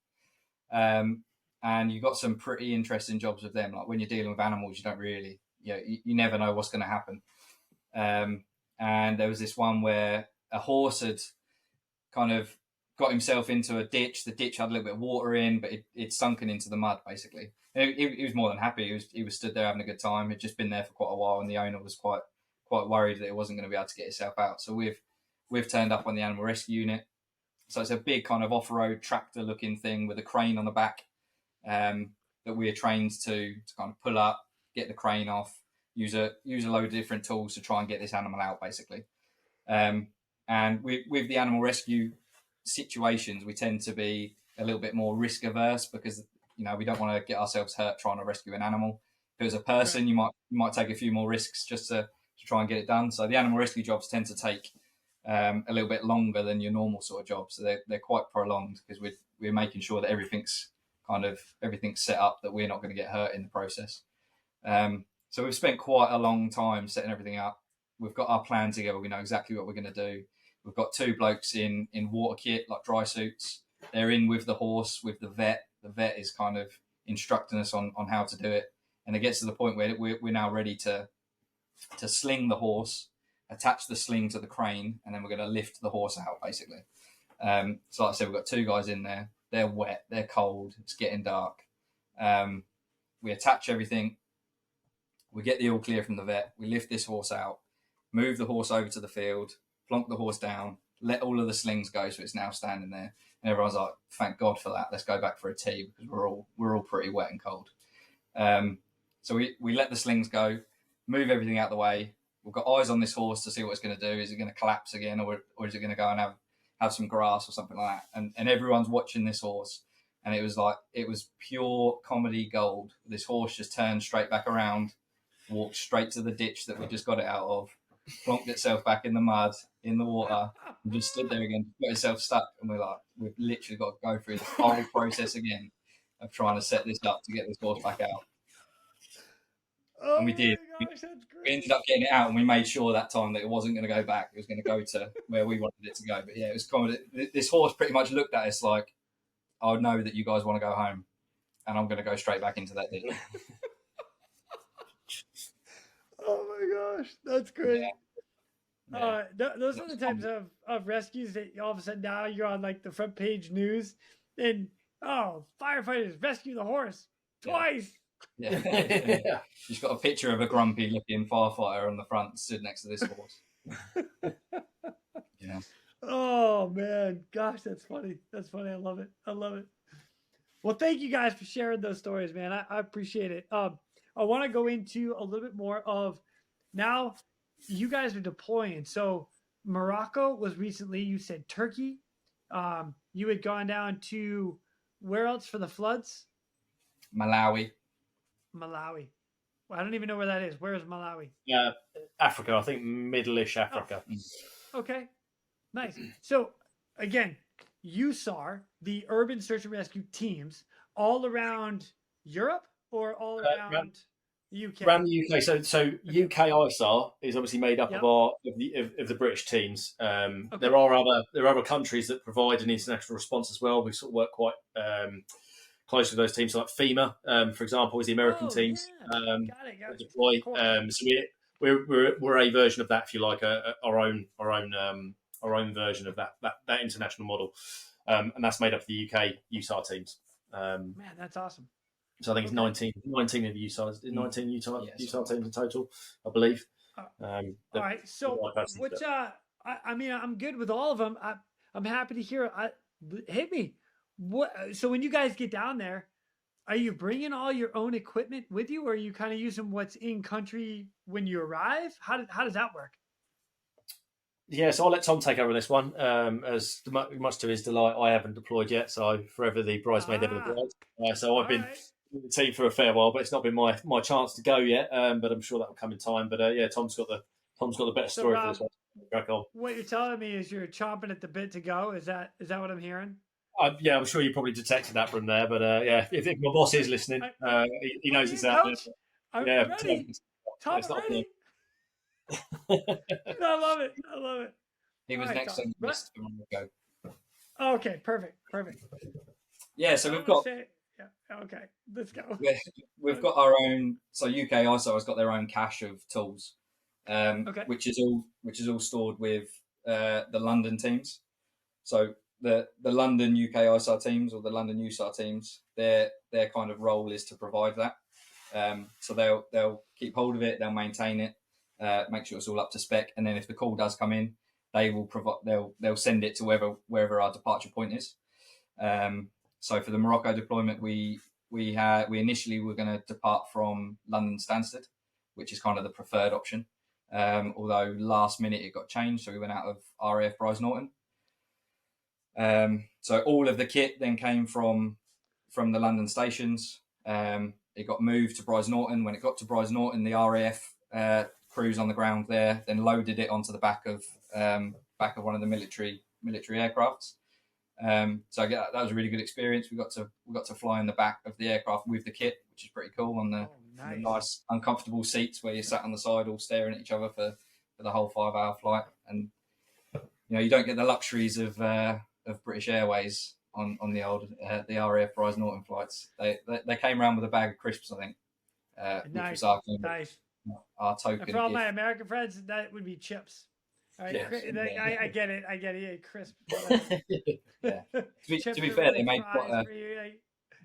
and you got some pretty interesting jobs with them. Like when you're dealing with animals, you don't really, you never know what's going to happen. And there was this one where a horse had kind of got himself into a ditch. The ditch had a little bit of water in, but it sunken into the mud, basically. And he was more than happy. He was stood there having a good time. He'd just been there for quite a while, and the owner was quite worried that he wasn't going to be able to get himself out. So we've turned up on the animal rescue unit. So it's a big kind of off-road tractor-looking thing with a crane on the back that we are trained to kind of pull up, get the crane off, use a load of different tools to try and get this animal out, basically. And with the animal rescue situations, we tend to be a little bit more risk averse because we don't want to get ourselves hurt trying to rescue an animal. If it was a person, you might take a few more risks just to try and get it done. So the animal rescue jobs tend to take a little bit longer than your normal sort of jobs. So they're quite prolonged because we're making sure that everything's set up, that we're not going to get hurt in the process. So we've spent quite a long time setting everything up. We've got our plan together. We know exactly what we're going to do. We've got two blokes in water kit, like dry suits. They're in with the horse, with the vet. The vet is kind of instructing us on how to do it. And it gets to the point where we're now ready to sling the horse, attach the sling to the crane, and then we're going to lift the horse out, basically. So like I said, we've got two guys in there. They're wet. They're cold. It's getting dark. We attach everything. We get the all clear from the vet. We lift this horse out, move the horse over to the field, plonk the horse down, let all of the slings go, so it's now standing there. And everyone's like, thank God for that. Let's go back for a tea because we're all pretty wet and cold. So we let the slings go, move everything out of the way. We've got eyes on this horse to see what it's going to do. Is it going to collapse again, or is it going to go and have some grass or something like that? And everyone's watching this horse. And it was pure comedy gold. This horse just turned straight back around, walked straight to the ditch that we just got it out of, plonked itself back in the mud, in the water, and just stood there again, got itself stuck. And we're like, we've literally got to go through the whole process again of trying to set this up to get this horse back out. Oh, and we did. Gosh, we ended up getting it out, and we made sure that time that it wasn't going to go back. It was going to go to where we wanted it to go. But yeah, it was comedy. This horse pretty much looked at us like, I know that you guys want to go home, and I'm going to go straight back into that ditch. Oh my gosh, that's great. Yeah. Those are the types of rescues that all of a sudden now you're on like the front page news And firefighters rescue the horse twice. Yeah. Yeah. She's got a picture of a grumpy looking firefighter on the front, stood next to this horse. Yeah. Oh man, gosh, that's funny. That's funny. I love it. I love it. Well, thank you guys for sharing those stories, man. I appreciate it. I want to go into a little bit more of now. You guys are deploying. So Morocco was recently. You said Turkey. You had gone down to where else for the floods? Malawi. Malawi. Well, I don't even know where that is. Where is Malawi? Yeah, Africa. I think Middle-ish Africa. Oh. Okay, nice. So again, you saw the urban search and rescue teams all around Europe or all around the UK? Around the UK. So UK ISAR is obviously made up of the British teams. There are other countries that provide an international response as well. We sort of work quite close with those teams, so like FEMA, for example, is the American teams Got it. deploy. So we're a version of that, if you like, our own version of that international model, and that's made up of the UK USAR teams. Man, that's awesome. So I think it's 19 of the USARs, 19 USAR teams in total, I believe. All right. So which I mean, I'm good with all of them. I'm happy to hear. Hit me. What? So when you guys get down there, are you bringing all your own equipment with you, or are you kind of using what's in country when you arrive? How does that work? Yeah, so I'll let Tom take over this one. As much to his delight, I haven't deployed yet, so forever the bridesmaid never the bride. So I've been with the team for a fair while, but it's not been my chance to go yet. But I'm sure that will come in time. But yeah, Tom's got the better story for this one. Crack on. What you're telling me is you're chomping at the bit to go. Is that what I'm hearing? Yeah, I'm sure you probably detected that from there. But yeah, if my boss is listening, he knows it's out there. I'm ready. Tom's ready. I love it. He was next on the list for Morocco. Okay, perfect. Yeah, so we've got. Okay, let's go. We've got our own. So UK ISO has got their own cache of tools, which is all stored with the London teams. So the London UK ISAR teams or the London USAR teams, their kind of role is to provide that. So they'll keep hold of it, they'll maintain it, make sure it's all up to spec, and then if the call does come in, they will provide. They'll send it to wherever our departure point is. So for the Morocco deployment, we initially were going to depart from London Stansted, which is kind of the preferred option. Although last minute it got changed, so we went out of RAF Bryce Norton. So all of the kit then came from the London stations. It got moved to Bryce Norton. When it got to Bryce Norton, the RAF crews on the ground there then loaded it onto the back of one of the military aircrafts. So that was a really good experience. We got to fly in the back of the aircraft with the kit, which is pretty cool, on the nice uncomfortable seats where you sat on the side all staring at each other for the whole 5-hour flight. And you don't get the luxuries of British Airways on the old the RAF Bryce Norton flights. They came around with a bag of crisps, I think. Nice. Which was our token. And for all gift. my American friends, that would be chips. All right, Yeah. I get it. Yeah, crisp. Yeah. To be fair, they made quite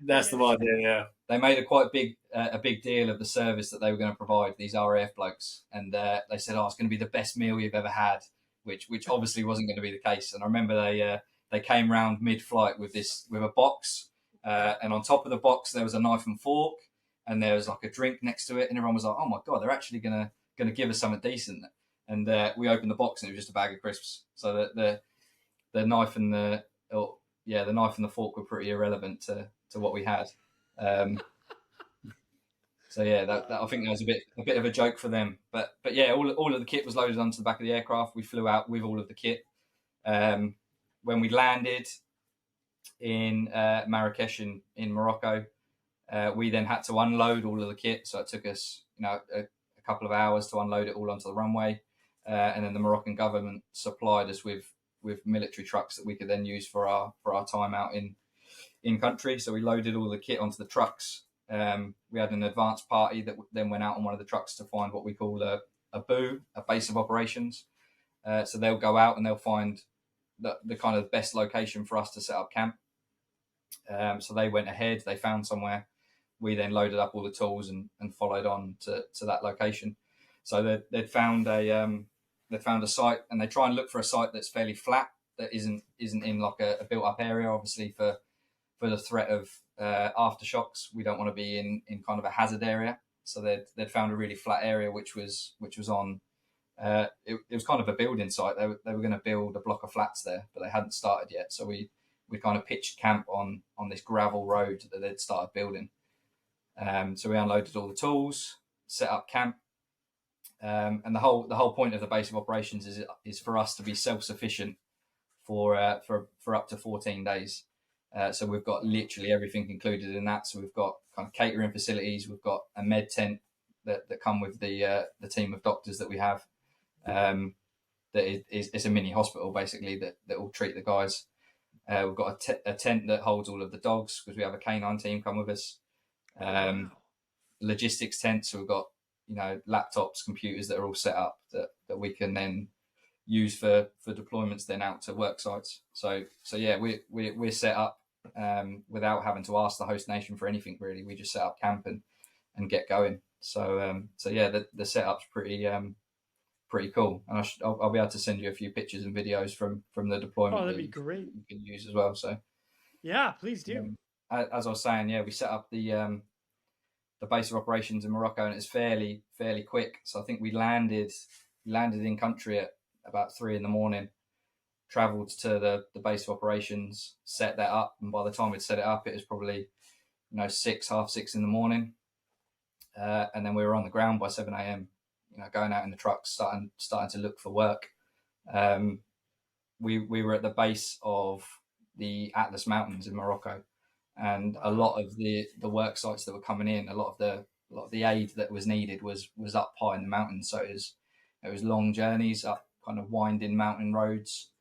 that's the idea. Yeah, they made a big deal of the service that they were going to provide these RAF blokes, and they said, "Oh, it's going to be the best meal you've ever had," which obviously wasn't going to be the case. And I remember they came round mid-flight with a box, and on top of the box there was a knife and fork, and there was like a drink next to it, and everyone was like, "Oh my god, they're actually going to give us something decent." And we opened the box and it was just a bag of crisps. So that the knife and the fork were pretty irrelevant to what we had. So yeah, that I think that was a bit of a joke for them. But yeah, all of the kit was loaded onto the back of the aircraft. We flew out with all of the kit. When we landed in Marrakesh in Morocco, we then had to unload all of the kit. So it took us a couple of hours to unload it all onto the runway. And then the Moroccan government supplied us with military trucks that we could then use for our time out in country. So we loaded all the kit onto the trucks. We had an advance party that then went out on one of the trucks to find what we call a BOO, a base of operations. So they'll go out and they'll find the kind of best location for us to set up camp. So they went ahead, they found somewhere. We then loaded up all the tools and followed on to that location. So they'd found a site, and they try and look for a site that's fairly flat, that isn't in like a built up area, obviously for the threat of aftershocks. We don't want to be in kind of a hazard area. So they'd found a really flat area, which was on. It was kind of a building site. They were going to build a block of flats there, but they hadn't started yet. So we kind of pitched camp on this gravel road that they'd started building. So we unloaded all the tools, set up camp, and the whole point of the base of operations is for us to be self-sufficient for up to 14 days. So we've got literally everything included in that. So we've got kind of catering facilities, we've got a med tent that come with the team of doctors that we have. It's a mini hospital basically that will treat the guys. We've got a tent that holds all of the dogs because we have a canine team come with us. Logistics tent, so we've got laptops, computers that are all set up that we can then use for deployments then out to work sites. So yeah, we're set up without having to ask the host nation for anything really. We just set up camp and get going. So yeah, the setup's pretty cool, and I'll be able to send you a few pictures and videos from the deployment. Oh, that'd be great. You can use as well. So yeah, please do. As I was saying, yeah, we set up the base of operations in Morocco, and it's fairly quick. So I think we landed in country at about 3 a.m, travelled to the base of operations, set that up, and by the time we'd set it up, it was probably 6:30 in the morning, and then we were on the ground by 7 a.m. Going out in the trucks, starting to look for work. We were at the base of the Atlas Mountains in Morocco, and a lot of the work sites that were coming in, a lot of the aid that was needed was up high in the mountains. So it was long journeys up kind of winding mountain roads,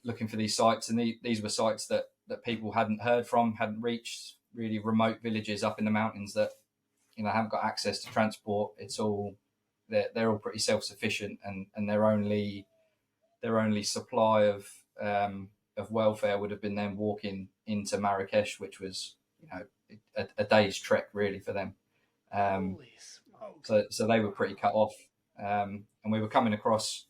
looking for these sites. And these were sites that people hadn't heard from, hadn't reached, really remote villages up in the mountains that haven't got access to transport. It's all they're all pretty self-sufficient, and their only supply of welfare would have been them walking into Marrakesh, which was a day's trek really for them. So they were pretty cut off, and we were coming across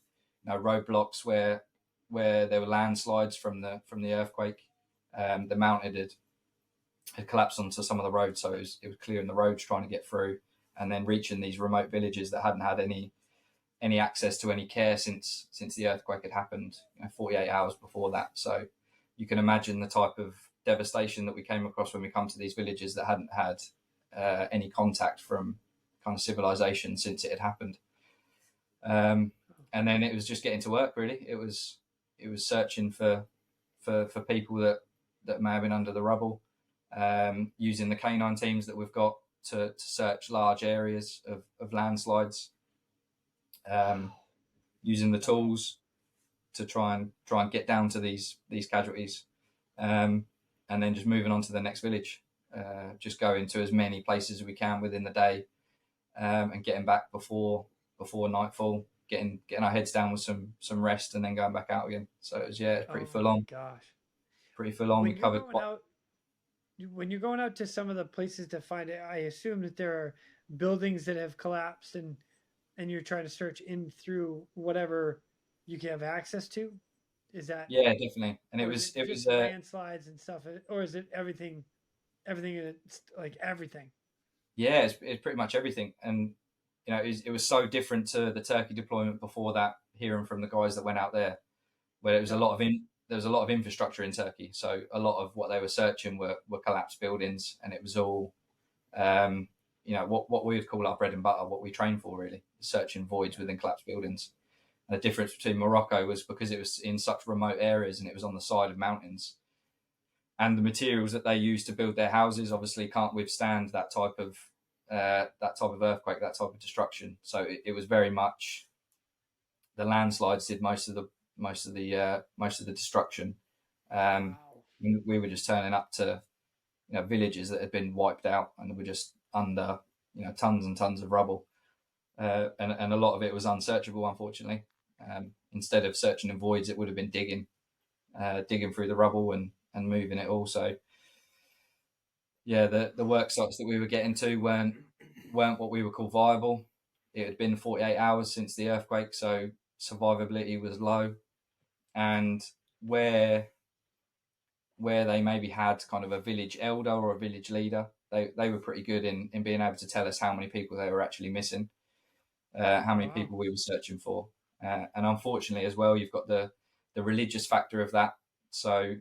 roadblocks where there were landslides from the earthquake. The mountain had collapsed onto some of the roads, so it was clearing the roads, trying to get through, and then reaching these remote villages that hadn't had any access to any care since the earthquake had happened 48 hours before that. So you can imagine the type of devastation that we came across when we come to these villages that hadn't had any contact from kind of civilization since it had happened. And then it was just getting to work really. It was searching for people that may have been under the rubble, using the canine teams that we've got to search large areas of landslides, using the tools to try and get down to these casualties, and then just moving on to the next village, just going to as many places as we can within the day, and getting back before nightfall, getting our heads down with some rest, and then going back out again. So it was pretty full on. Gosh, pretty full on. We covered. When you're going out to some of the places to find it, I assume that there are buildings that have collapsed, and you're trying to search in through whatever you can have access to. Is that? Yeah, definitely. And it was landslides and stuff, or is it everything like everything? Yeah, it's pretty much everything. And it was so different to the Turkey deployment before that, hearing from the guys that went out there, where it was there was a lot of infrastructure in Turkey. So a lot of what they were searching were collapsed buildings, and it was all, what we would call our bread and butter, what we train for really, searching voids within collapsed buildings. And the difference between Morocco was because it was in such remote areas and it was on the side of mountains, and the materials that they used to build their houses obviously can't withstand that type of earthquake, that type of destruction. So it was very much the landslides did most of the destruction. We were just turning up to villages that had been wiped out and were just under tons and tons of rubble, and a lot of it was unsearchable, unfortunately. Instead of searching in voids, it would have been digging through the rubble and moving it all. So yeah, the work sites that we were getting to weren't what we would call viable. It had been 48 hours since the earthquake, so survivability was low. And where they maybe had kind of a village elder or a village leader, they were pretty good in being able to tell us how many people they were actually missing, how many people we were searching for. And unfortunately as well, you've got the religious factor of that. So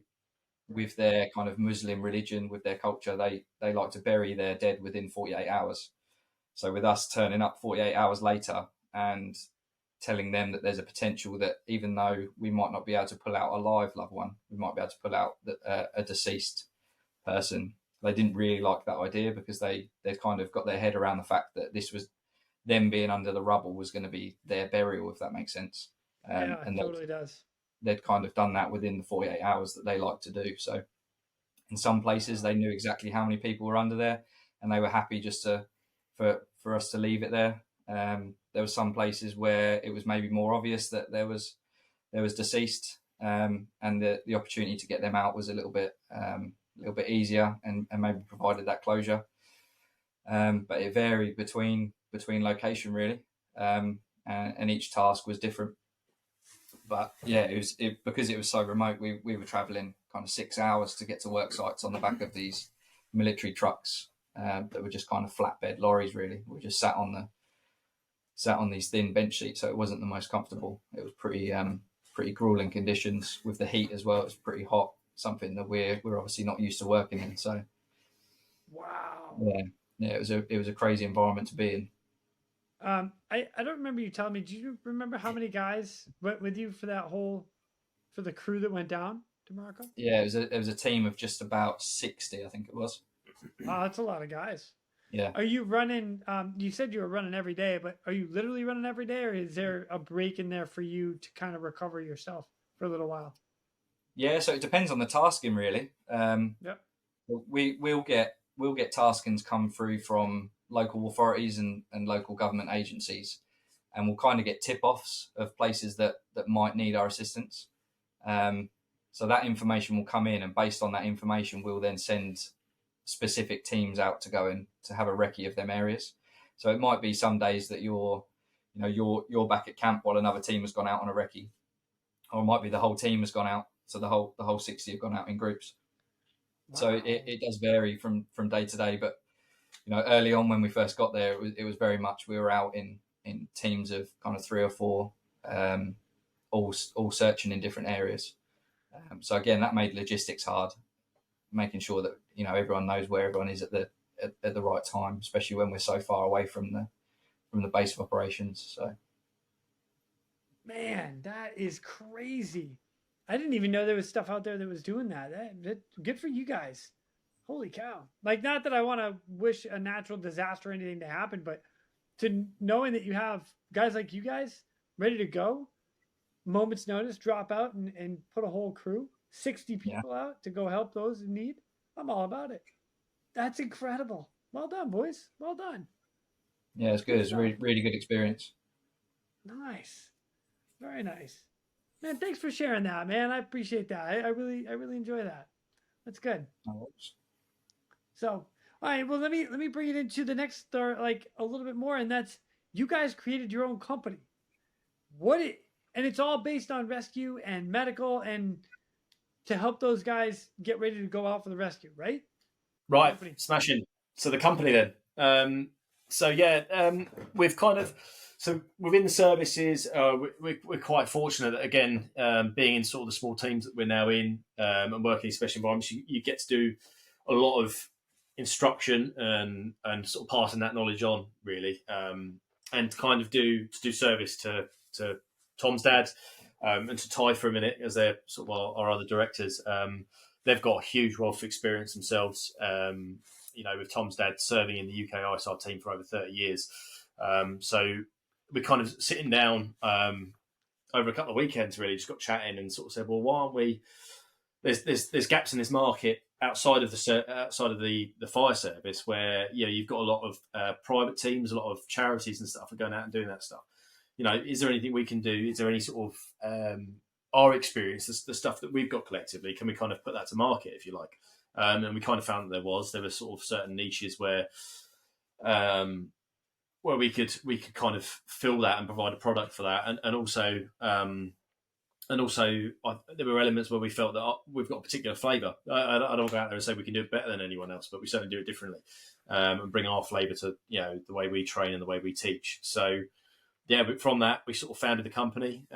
with their kind of Muslim religion, with their culture, they like to bury their dead within 48 hours. So with us turning up 48 hours later and telling them that there's a potential that even though we might not be able to pull out a live loved one, we might be able to pull out a deceased person, they didn't really like that idea, because they'd kind of got their head around the fact that this was them being under the rubble was going to be their burial, if that makes sense. Yeah, and it totally does. They'd kind of done that within the 48 hours that they like to do. So in some places they knew exactly how many people were under there, and they were happy just for us to leave it there. There were some places where it was maybe more obvious that there was deceased, and the opportunity to get them out was a little bit easier and maybe provided that closure. But it varied between location really, and each task was different. But yeah, because it was so remote, we were travelling kind of 6 hours to get to work sites on the back of these military trucks that were just kind of flatbed lorries. Really, we just sat on these thin bench seats, so it wasn't the most comfortable. It was pretty grueling conditions with the heat as well. It was pretty hot, something that we're obviously not used to working in. So wow, yeah, it was a crazy environment to be in. I don't remember you telling me. Do you remember how many guys went with you for the crew that went down to Morocco? Yeah, it was a team of just about 60, I think it was. Wow, that's a lot of guys. Yeah. Are you running? You said you were running every day, but are you literally running every day, or is there a break in there for you to kind of recover yourself for a little while? Yeah, so it depends on the tasking really. Yep. We'll get taskings come through from local authorities and local government agencies, and we'll kind of get tip-offs of places that might need our assistance. So that information will come in, and based on that information, we'll then send specific teams out to go and to have a recce of them areas. So it might be some days that you're back at camp while another team has gone out on a recce, or it might be the whole team has gone out, so the whole 60 have gone out in groups. Wow. So it does vary from day to day, but early on when we first got there, it was very much we were out in teams of kind of 3 or 4, all searching in different areas. So again, that made logistics hard, making sure that everyone knows where everyone is at the right time, especially when we're so far away from the base of operations. So, man, that is crazy. I didn't even know there was stuff out there that was doing that. That good for you guys. Holy cow. Like, not that I want to wish a natural disaster or anything to happen, but to knowing that you have guys like you guys ready to go, moment's notice, drop out and put a whole crew, 60 people out to go help those in need. I'm all about it. That's incredible. Well done, boys. Well done. Yeah, it's good. It's a really, really good experience. Nice. Very nice. Man, thanks for sharing that, man. I appreciate that. I really enjoy that. That's good. So, all right. Well, let me bring it into the next start, like a little bit more, and that's you guys created your own company. And it's all based on rescue and medical and to help those guys get ready to go out for the rescue, right? Right. Smashing. So the company then. We've kind of. So within the services, we're quite fortunate that, again, being in sort of the small teams that we're now in and working in special environments, you get to do a lot of instruction and sort of passing that knowledge on, really, and kind of do service to Tom's dad and to Ty for a minute, as they're sort of our other directors. They've got a huge wealth of experience themselves, with Tom's dad serving in the UK ISR team for over 30 years. So we're kind of sitting down over a couple of weekends, really, just got chatting and sort of said, well, why aren't we? There's gaps in this market outside of the fire service, where you've got a lot of private teams, a lot of charities and stuff are going out and doing that stuff. Is there anything we can do? Is there any sort of our experience, the stuff that we've got collectively, can we kind of put that to market, if you like? And we kind of found that there were sort of certain niches where we could kind of fill that and provide a product for that, and also there were elements where we felt that we've got a particular flavour. I don't go out there and say we can do it better than anyone else, but we certainly do it differently, and bring our flavour to the way we train and the way we teach. So yeah, but from that we sort of founded the company.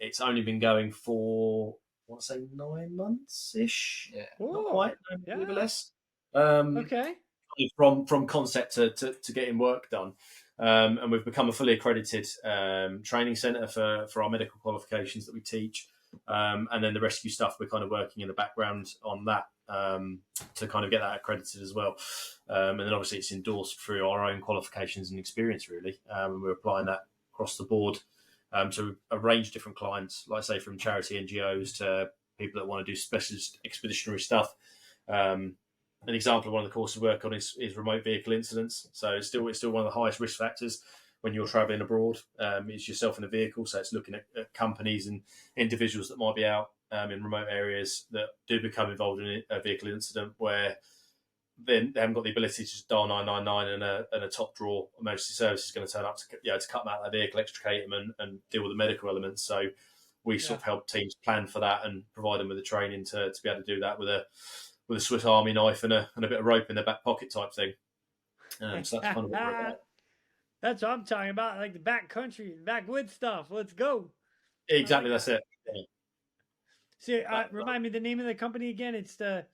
It's only been going for, I want to say 9 months ish, not quite, a little bit less. Okay. From concept to getting work done. And we've become a fully accredited training centre for our medical qualifications that we teach. And then the rescue stuff, we're kind of working in the background on that to kind of get that accredited as well. And then obviously it's endorsed through our own qualifications and experience, really. And we're applying that across the board to a range of different clients, like I say, from charity NGOs to people that want to do specialist expeditionary stuff. An example of one of the courses we work on is remote vehicle incidents. So it's still one of the highest risk factors when you're travelling abroad. It's yourself in a vehicle, so it's looking at companies and individuals that might be out in remote areas that do become involved in a vehicle incident where they haven't got the ability to just dial 999 and a top drawer emergency service is going to turn up to cut them out of their vehicle, extricate them, and deal with the medical elements. So we sort of help teams plan for that and provide them with the training to be able to do that with a Swiss Army knife and a bit of rope in their back pocket type thing. So that's kind of what we're about. That's what I'm talking about, like the backcountry, backwoods stuff. Let's go. Exactly, that's it. So remind me the name of the company again. It's the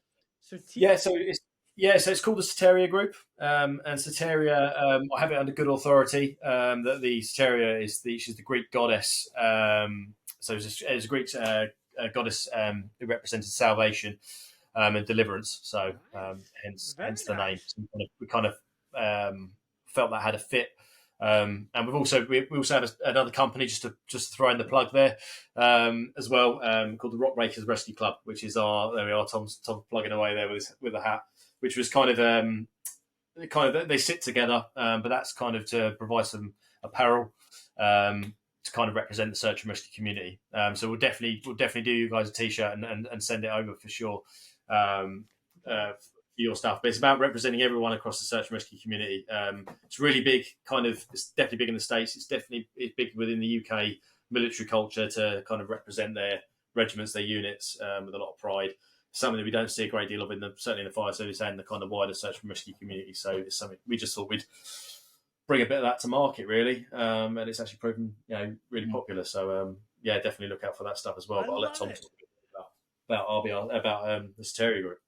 so it's called the Soteria Group, and Soteria, I have it under good authority. That the Soteria she's the Greek goddess. So it's a Greek goddess who represented salvation and deliverance. So hence the name. So we kind of felt that had a fit. And we also have another company just to throw in the plug there as well, called the Rock Breakers Rescue Club, which is there we are. Tom's plugging away there with a hat, which was kind of they sit together, but that's kind of to provide some apparel to kind of represent the search and rescue community. So we'll definitely do you guys a t-shirt and send it over for sure. For your stuff, but it's about representing everyone across the search and rescue community. It's really big, it's definitely big in the States. It's big within the UK military culture to kind of represent their regiments, their units with a lot of pride. Something that we don't see a great deal of certainly in the fire service and the kind of wider search and rescue community. So it's something we just thought we'd bring a bit of that to market, really, and it's actually proven really popular. So definitely look out for that stuff as well. But I'll let Tom talk about RBR, about the Soteria Group.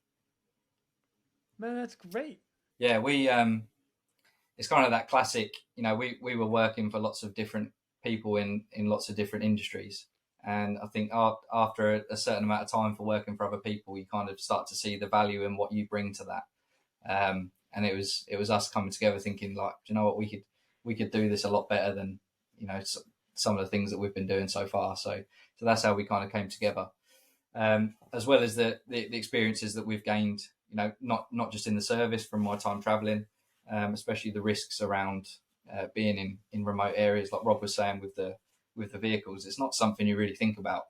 Man, that's great. Yeah, we it's kind of that classic, we were working for lots of different people in lots of different industries. And I think after a certain amount of time for working for other people, you kind of start to see the value in what you bring to that. And it was us coming together thinking, like, do you know what, we could do this a lot better than, some of the things that we've been doing so far. So that's how we kind of came together. As well as the experiences that we've gained, not just in the service from my time traveling, especially the risks around being in remote areas, like Rob was saying with the vehicles. It's not something you really think about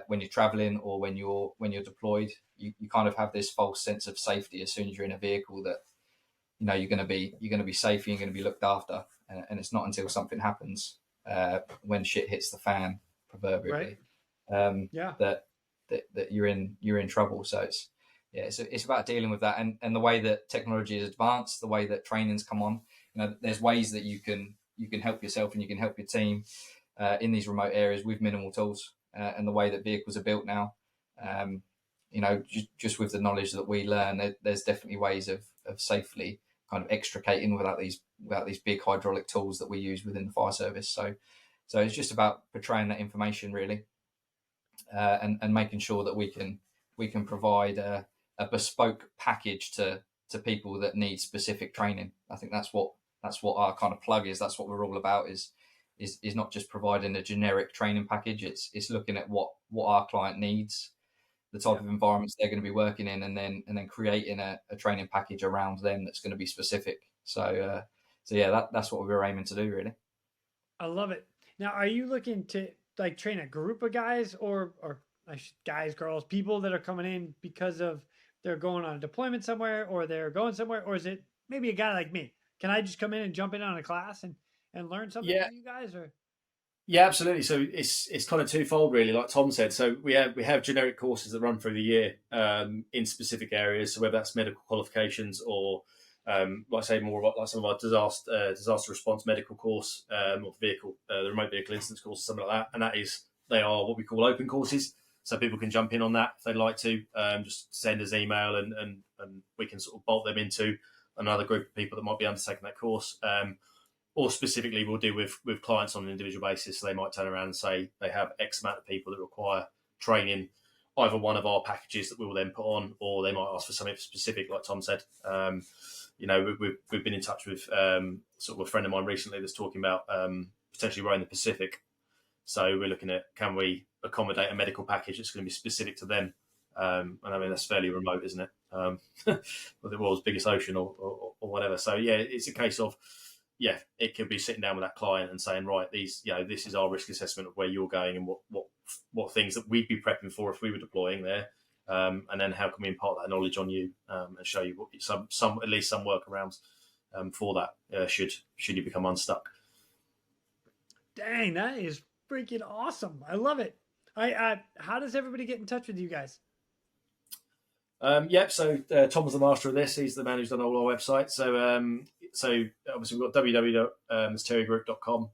when you're traveling or when you're deployed. You kind of have this false sense of safety as soon as you're in a vehicle that you're going to be safe, you're going to be looked after, and it's not until something happens when shit hits the fan, proverbially, that you're in trouble. So it's about dealing with that, and the way that technology is advanced, the way that training's come on. There's ways that you can help yourself and you can help your team in these remote areas with minimal tools, and the way that vehicles are built now. Just with the knowledge that we learn, there's definitely ways of safely kind of extricating without these big hydraulic tools that we use within the fire service. So it's just about portraying that information, really, and making sure that we can provide a bespoke package to people that need specific training. I think that's what our kind of plug is. That's what we're all about, is not just providing a generic training package. It's looking at what our client needs, the type of environments they're going to be working in, and then creating a training package around them that's going to be specific. So that's what we were aiming to do, really. I love it. Now, are you looking to like train a group of guys or guys, girls, people that are coming in because of they're going on a deployment somewhere or they're going somewhere, or is it maybe a guy like me? Can I just come in and jump in on a class and learn something Yeah, from you guys? Or yeah, absolutely. So it's kind of twofold, really. Like Tom said, so we have generic courses that run through the year in specific areas. So whether that's medical qualifications or, like I say, more about like some of our disaster response medical course or vehicle, the remote vehicle incidents course, something like that. And they are what we call open courses. So people can jump in on that if they'd like to. Just send us email and we can sort of bolt them into another group of people that might be undertaking that course. Or specifically, we'll do with clients on an individual basis. So they might turn around and say they have X amount of people that require training, either one of our packages that we will then put on, or they might ask for something specific, like Tom said. We've been in touch with sort of a friend of mine recently that's talking about potentially rowing the Pacific. So we're looking at, can we accommodate a medical package that's going to be specific to them? And I mean, that's fairly remote, isn't it? With the world's biggest ocean or whatever. So yeah, it's a case of, yeah, it could be sitting down with that client and saying, right, this is our risk assessment of where you're going and what things that we'd be prepping for if we were deploying there, and then how can we impart that knowledge on you and show you some at least some workarounds for that should you become unstuck. dang, that is freaking awesome! I love it. How does everybody get in touch with you guys? So Tom's the master of this. He's the man who's done all our websites. So obviously we've got www.stereogroup.com.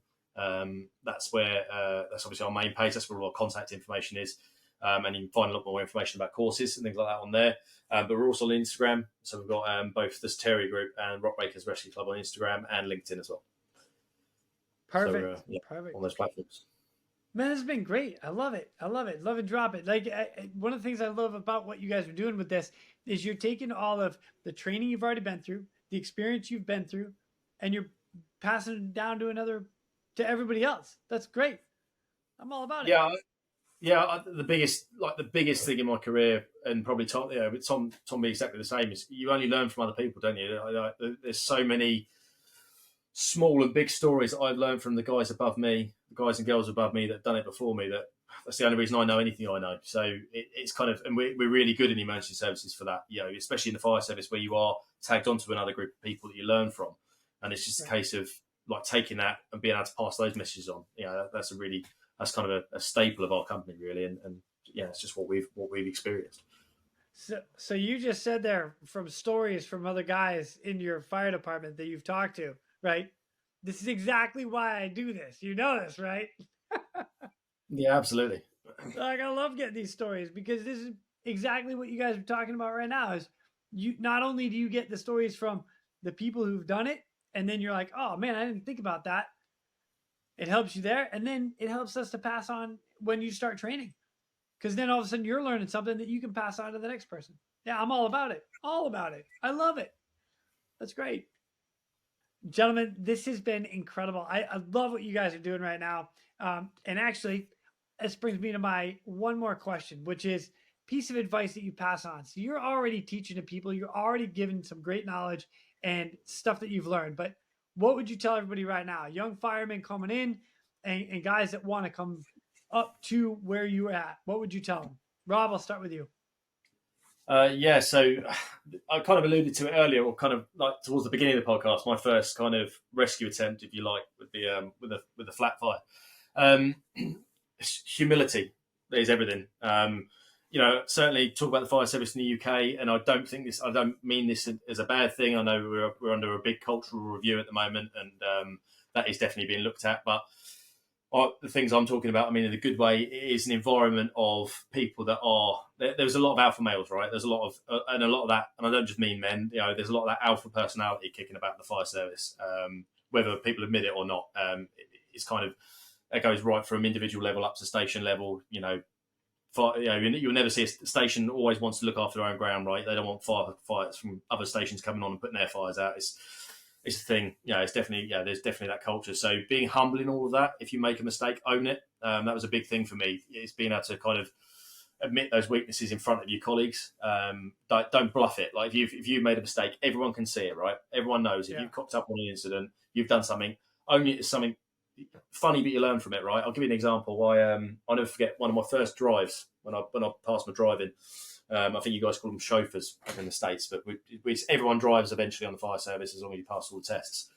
That's where that's obviously our main page. That's where all our contact information is, and you can find a lot more information about courses and things like that on there. But we're also on Instagram, so we've got both the Stereo Group and Rockbreakers Rescue Club on Instagram and LinkedIn as well. Perfect. So, Perfect. On those platforms. Man, it's been great. I love it. Love it. Drop it. Like one of the things I love about what you guys are doing with this is you're taking all of the training you've already been through, the experience you've been through, and you're passing it down to everybody else. That's great. I'm all about it. Yeah. The biggest thing in my career, and probably Tom, Tom be exactly the same, is you only learn from other people, don't you? There's so many small and big stories that I've learned from the guys above me, the guys and girls above me that have done it before me. That's the only reason I know anything I know. So it's kind of, and we're really good in emergency services for that, especially in the fire service where you are tagged onto another group of people that you learn from. And it's just a case of like taking that and being able to pass those messages on. That's kind of a staple of our company, really. And it's just what we've experienced. So you just said there from stories from other guys in your fire department that you've talked to, right? This is exactly why I do this. You know this, right? Yeah, absolutely. Like, I love getting these stories because this is exactly what you guys are talking about right now. Is you not only do you get the stories from the people who've done it, and then you're like, oh man, I didn't think about that. It helps you there, and then it helps us to pass on when you start training, because then all of a sudden you're learning something that you can pass on to the next person. Yeah, I'm all about it. All about it. I love it. That's great. Gentlemen, this has been incredible. I love what you guys are doing right now. And actually, this brings me to my one more question, which is piece of advice that you pass on. So you're already teaching to people. You're already giving some great knowledge and stuff that you've learned. But what would you tell everybody right now? Young firemen coming in and guys that want to come up to where you're at. What would you tell them? Rob, I'll start with you. So I kind of alluded to it earlier, or kind of like towards the beginning of the podcast. My first kind of rescue attempt, if you like, would be with a flat fire. Humility is everything. Certainly talk about the fire service in the UK, and I don't mean this as a bad thing. I know we're under a big cultural review at the moment, and that is definitely being looked at, but the things I'm talking about, I mean, in a good way, it is an environment of people that are, there's a lot of alpha males, right? There's a lot of that, and I don't just mean men, there's a lot of that alpha personality kicking about in the fire service, whether people admit it or not. It's kind of, it goes right from individual level up to station level, you'll never see a station always wants to look after their own ground, right? They don't want firefighters from other stations coming on and putting their fires out. It's a thing. It's definitely, there's definitely that culture. So being humble in all of that, if you make a mistake, own it. That was a big thing for me. It's being able to kind of admit those weaknesses in front of your colleagues. Don't bluff it. Like if you've made a mistake, everyone can see it, right? Everyone knows if you've cocked up on an incident, you've done something, own it as something funny, but you learn from it, right? I'll give you an example. I'll never forget one of my first drives when I passed my driving. I think you guys call them chauffeurs in the States, but everyone drives eventually on the fire service as long as you pass all the tests.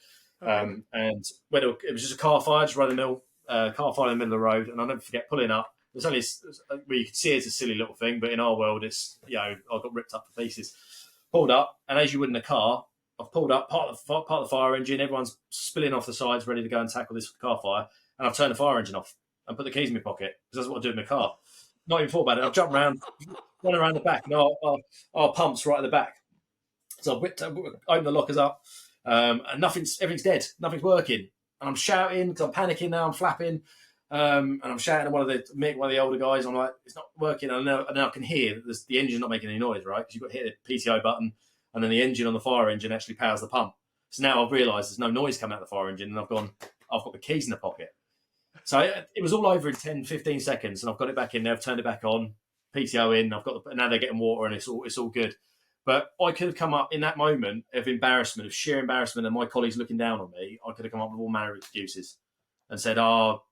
Okay. And when it was just a car fire, just run the mill, car fire in the middle of the road, and I'll never forget pulling up. There's only where you can see it's a silly little thing, but in our world, it's I got ripped up to pieces. Pulled up, and as you would in a car, I've pulled up part of the fire engine. Everyone's spilling off the sides, ready to go and tackle this car fire, and I've turned the fire engine off and put the keys in my pocket because that's what I do in my car. Not even thought about it. I've jumped around, run around the back, and our pump's right at the back. So I opened the lockers up, and everything's dead, nothing's working, and I'm shouting because I'm panicking now. I'm flapping. And I'm shouting at one of the older guys. I'm like, it's not working. And then I can hear that the engine's not making any noise, right? Because you've got to hit the PTO button, and then the engine on the fire engine actually powers the pump. So now I've realised there's no noise coming out of the fire engine, and I've got the keys in the pocket. So it was all over in 10, 15 seconds, and I've got it back in there. I've turned it back on, PTO in. Now they're getting water, and it's all good. But I could have come up in that moment of embarrassment, of sheer embarrassment, and my colleagues looking down on me. I could have come up with all manner of excuses and said,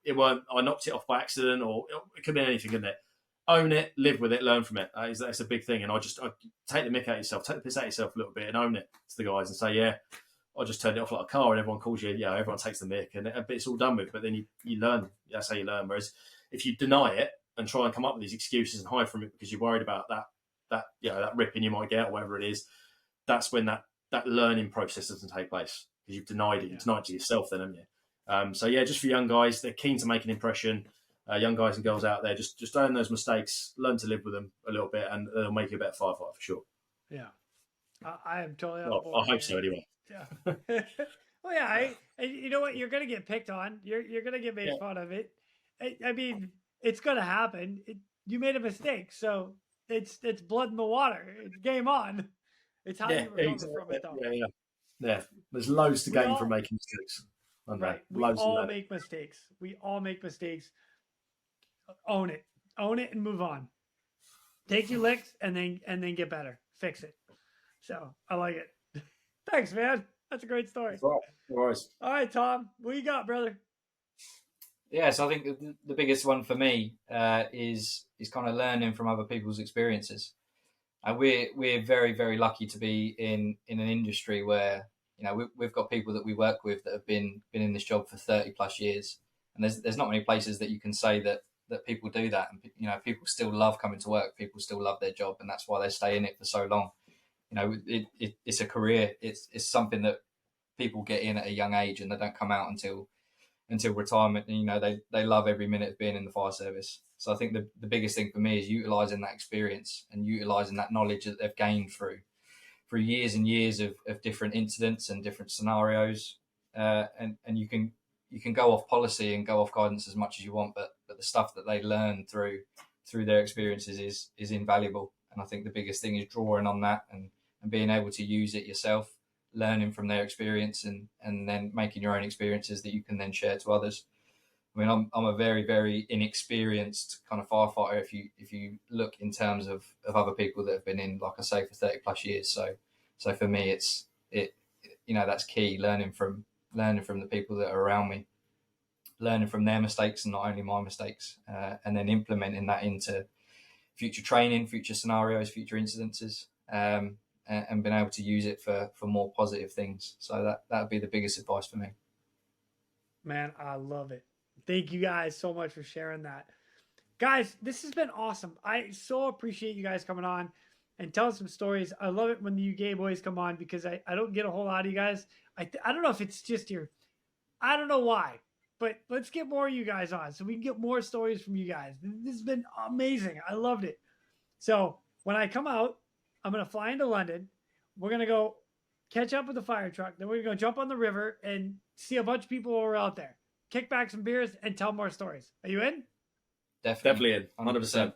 it weren't, I knocked it off by accident, or it could be anything, couldn't it? Own it, live with it, learn from it. That's a big thing. And I take the mick out yourself, take the piss out yourself a little bit and own it to the guys and say, yeah, I just turned it off like a car, and everyone calls you, everyone takes the mick, and it's all done with. But then you learn. That's how you learn. Whereas if you deny it and try and come up with these excuses and hide from it because you're worried about that ripping you might get or whatever it is, that's when that learning process doesn't take place, because you've denied it. You've denied it to yourself then, haven't you? Just for young guys, they're keen to make an impression. Young guys and girls out there, just own those mistakes, learn to live with them a little bit, and it'll make you a better firefighter for sure. Yeah, I am totally. I hope so anyway. Yeah. Well, yeah. You know what? You're going to get picked on. You're going to get made fun of it. I mean, it's going to happen. You made a mistake, so it's blood in the water. It's game on. It's how you recover from it, though. Yeah. There's loads to gain from making mistakes. Right. We all make mistakes. We all make mistakes. Own it and move on. Take your licks and then get better. Fix it. So I like it. Thanks, man. That's a great story. No worries. All right, Tom, what you got, brother? Yeah, so I think the biggest one for me is kind of learning from other people's experiences. And we're very, very lucky to be in an industry where we've got people that we work with that have been in this job for 30 plus years, and there's not many places that you can say that people do that, and people still love coming to work, people still love their job, and that's why they stay in it for so long. It's a career. It's something that people get in at a young age, and they don't come out until retirement. And, they love every minute of being in the fire service. So I think the biggest thing for me is utilising that experience and utilising that knowledge that they've gained through years and years of different incidents and different scenarios. And you can go off policy and go off guidance as much as you want, but the stuff that they learn through their experiences is invaluable. And I think the biggest thing is drawing on that and being able to use it yourself, learning from their experience and then making your own experiences that you can then share to others. I mean, I'm a very, very inexperienced kind of firefighter if you look in terms of other people that have been in, like I say, for 30 plus years. So for me, that's key, learning from the people that are around me, learning from their mistakes and not only my mistakes, and then implementing that into future training, future scenarios, future incidences, and being able to use it for more positive things. So that would be the biggest advice for me. Man, I love it. Thank you guys so much for sharing that. Guys, this has been awesome. I so appreciate you guys coming on and telling some stories. I love it when you gay boys come on, because I don't get a whole lot of you guys. I don't know if it's just I don't know why, but let's get more of you guys on so we can get more stories from you guys. This has been amazing. I loved it. So when I come out, I'm going to fly into London. We're going to go catch up with the fire truck. Then we're going to go jump on the river and see a bunch of people who are out there. Kick back some beers and tell more stories. Are you in? Definitely in. 100%.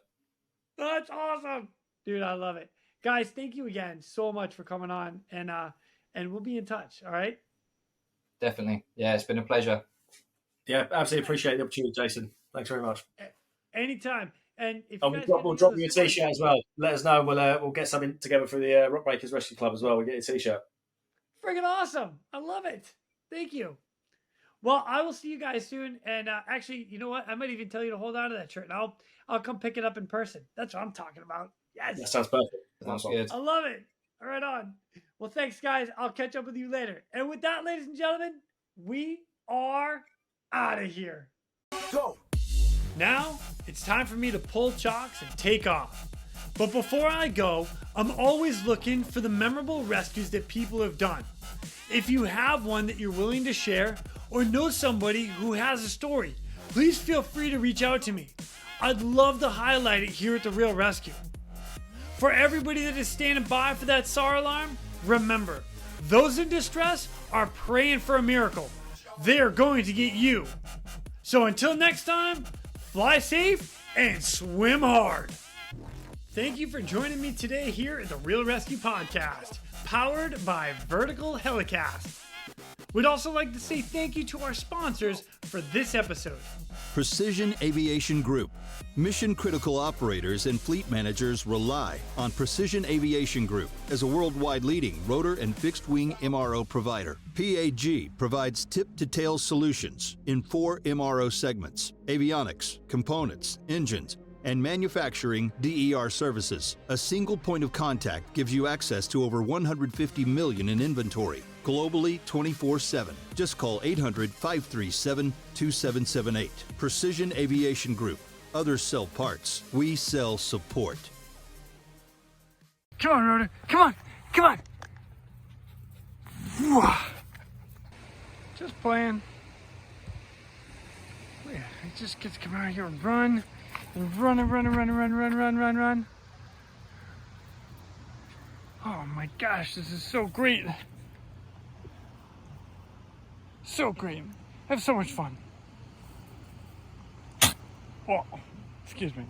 That's awesome. Dude, I love it. Guys, thank you again so much for coming on, and we'll be in touch, all right? Definitely. Yeah, it's been a pleasure. Yeah, absolutely appreciate the opportunity, Jason. Thanks very much. Anytime. And if we'll drop you a t-shirt as well. Let us know. We'll get something together for the Rockbreakers Rescue Club as well. We'll get a t-shirt. Friggin' awesome. I love it. Thank you. Well, I will see you guys soon. And actually, you know what? I might even tell you to hold on to that shirt, and I'll come pick it up in person. That's what I'm talking about. Yes. That sounds perfect. Sounds good. I love it. Right on. Well, thanks, guys. I'll catch up with you later. And with that, ladies and gentlemen, we are out of here. Go. Now, it's time for me to pull chocks and take off. But before I go, I'm always looking for the memorable rescues that people have done. If you have one that you're willing to share or know somebody who has a story, please feel free to reach out to me. I'd love to highlight it here at the Real ResQ. For everybody that is standing by for that SAR alarm, remember, those in distress are praying for a miracle. They are going to get you. So until next time, fly safe and swim hard. Thank you for joining me today here at the Real ResQ podcast, powered by Vertical Helicast. We'd also like to say thank you to our sponsors for this episode. Precision Aviation Group. Mission critical operators and fleet managers rely on Precision Aviation Group as a worldwide leading rotor and fixed wing MRO provider. PAG provides tip-to-tail solutions in 4 MRO segments: avionics, components, engines, and manufacturing DER services. A single point of contact gives you access to over 150 million in inventory, globally 24/7. Just call 800-537-2778. Precision Aviation Group. Others sell parts. We sell support. Come on, Rotor. Come on. Come on. Whew. Just playing. I just get to come out here and run. And run. Oh my gosh, this is so great. So great. I have so much fun. Oh, excuse me.